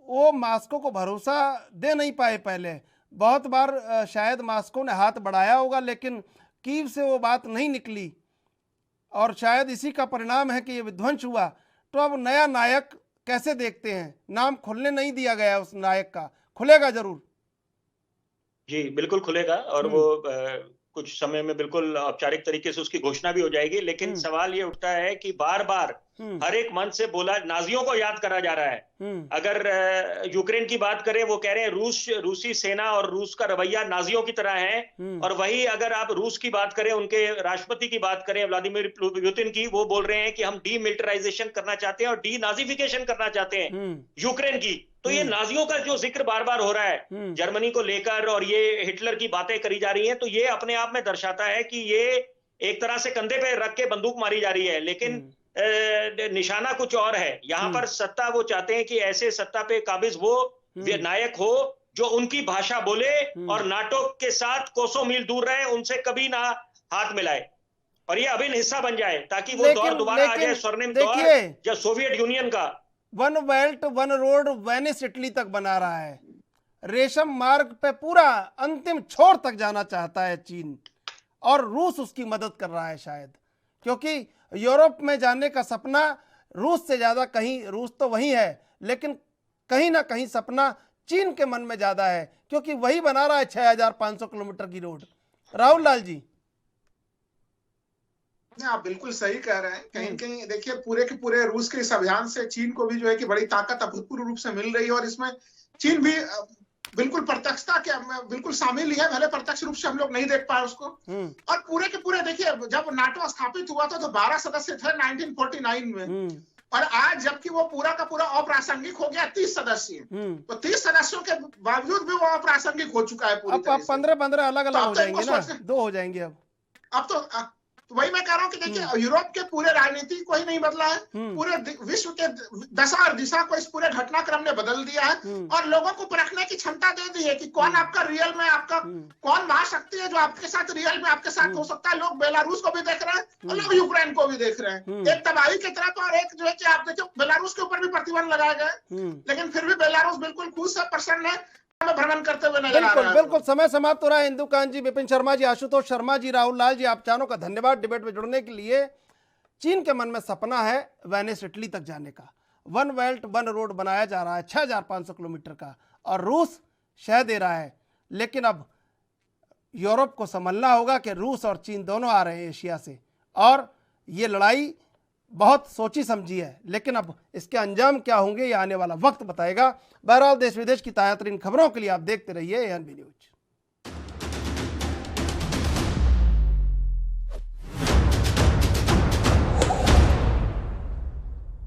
S1: वो मॉस्को को भरोसा दे नहीं पाए पहले? बहुत बार शायद मॉस्को ने हाथ बढ़ाया होगा, लेकिन कीव से वो बात नहीं निकली, और शायद इसी का परिणाम है कि ये विध्वंस हुआ। तो अब नया नायक कैसे देखते हैं? नाम खुलने नहीं दिया गया उस नायक का, खुलेगा जरूर?
S4: जी बिल्कुल खुलेगा, और वो कुछ समय में बिल्कुल औपचारिक तरीके से उसकी घोषणा भी हो जाएगी। लेकिन सवाल ये उठता है कि बार बार हर एक मंच से बोला, नाजियों को याद करा जा रहा है। अगर यूक्रेन की बात करें, वो कह रहे हैं रूसी सेना और रूस का रवैया नाजियों की तरह है। और वही अगर आप रूस की बात करें, उनके राष्ट्रपति की बात करें व्लादिमीर पुतिन की, वो बोल रहे हैं कि हम डीमिलिटराइजेशन करना चाहते हैं और डीनाजिफिकेशन करना चाहते हैं यूक्रेन की। तो ये नाजियों का जो जिक्र बार बार हो रहा है जर्मनी को लेकर, और ये हिटलर की बातें करी जा रही हैं, तो ये अपने आप में दर्शाता है कि ये एक तरह से कंधे पे रख के बंदूक मारी जा रही है, लेकिन निशाना कुछ और है। यहाँ पर सत्ता वो चाहते हैं कि ऐसे सत्ता पे काबिज वो नायक हो जो उनकी भाषा बोले और नाटो के साथ कोसों मील दूर रहे, उनसे कभी ना हाथ मिलाए, और ये अभिन्न हिस्सा बन जाए, ताकि वो दौर दोबारा आ जाए, स्वर्णिम दौर जब सोवियत यूनियन का।
S1: One belt one road Venice Italy तक बना रहा है। रेशम मार्ग पे पूरा अंतिम छोर तक जाना चाहता है चीन, और रूस उसकी मदद कर रहा है शायद, क्योंकि यूरोप में जाने का सपना रूस से ज़्यादा कहीं, रूस तो वही है लेकिन कहीं ना कहीं सपना चीन के मन में ज़्यादा है, क्योंकि वही बना रहा है 6500 किलोमीटर की रोड। राहुल लाल जी,
S7: आप बिल्कुल सही कह रहे हैं। कहीं कहीं देखिए पूरे के पूरे रूस के इस अभियान से चीन को भी जो है कि बड़ी ताकत अभूतपूर्व रूप से मिल रही है, और इसमें चीन भी बिल्कुल प्रत्यक्षता के बिल्कुल शामिल ही है, भले प्रत्यक्ष रूप से हम लोग नहीं देख पाए उसको। और पूरे के पूरे देखिए जब नाटो स्थापित हुआ था तो 12 सदस्य थे 1949 में, और आज जबकि वो पूरा का पूरा अप्रासंगिक हो गया 30 सदस्य, तो 30 सदस्यों के बावजूद भी वो अप्रासंगिक हो चुका है पूरी तरह से।
S1: 15-15 अलग अलग हो जाएंगे ना, 2 हो जाएंगे अब
S7: तो वही मैं कह रहा हूँ कि देखिए यूरोप के पूरे राजनीति को ही नहीं बदला है, पूरे विश्व के दशा और दिशा को इस पूरे घटनाक्रम ने बदल दिया है, और लोगों को परखने की क्षमता दे दी है कि कौन आपका रियल में आपका कौन महाशक्ति है जो आपके साथ रियल में आपके साथ हो सकता है। लोग बेलारूस को भी देख रहे हैं और लोग यूक्रेन को भी देख रहे हैं, एक तबाही की तरफ, और एक जो है कि आप देखिए बेलारूस के ऊपर भी प्रतिबंध लगाए गए, लेकिन फिर भी बेलारूस बिल्कुल खुश है, प्रसन्न है, भ्रमण करते हुए नजर आ रहा है।
S1: बिल्कुल समय समाप्त हो रहा है। इंदुकांत जी, विपिन शर्मा जी, आशुतोष शर्मा जी, राहुल लाल जी, आप चारों का धन्यवाद डिबेट में जुड़ने के लिए। चीन के मन में सपना है वेनिस इटली तक जाने का, वन बेल्ट वन रोड बनाया जा रहा है 6500 किलोमीटर का, और रूस शह दे रहा है। लेकिन अब यूरोप को समझना होगा कि रूस और चीन दोनों आ रहे हैं एशिया से, और ये लड़ाई बहुत सोची समझी है, लेकिन अब इसके अंजाम क्या होंगे ये आने वाला वक्त बताएगा। बहरहाल देश विदेश की ताज़ा तरीन खबरों के लिए आप देखते रहिए एएनबी न्यूज।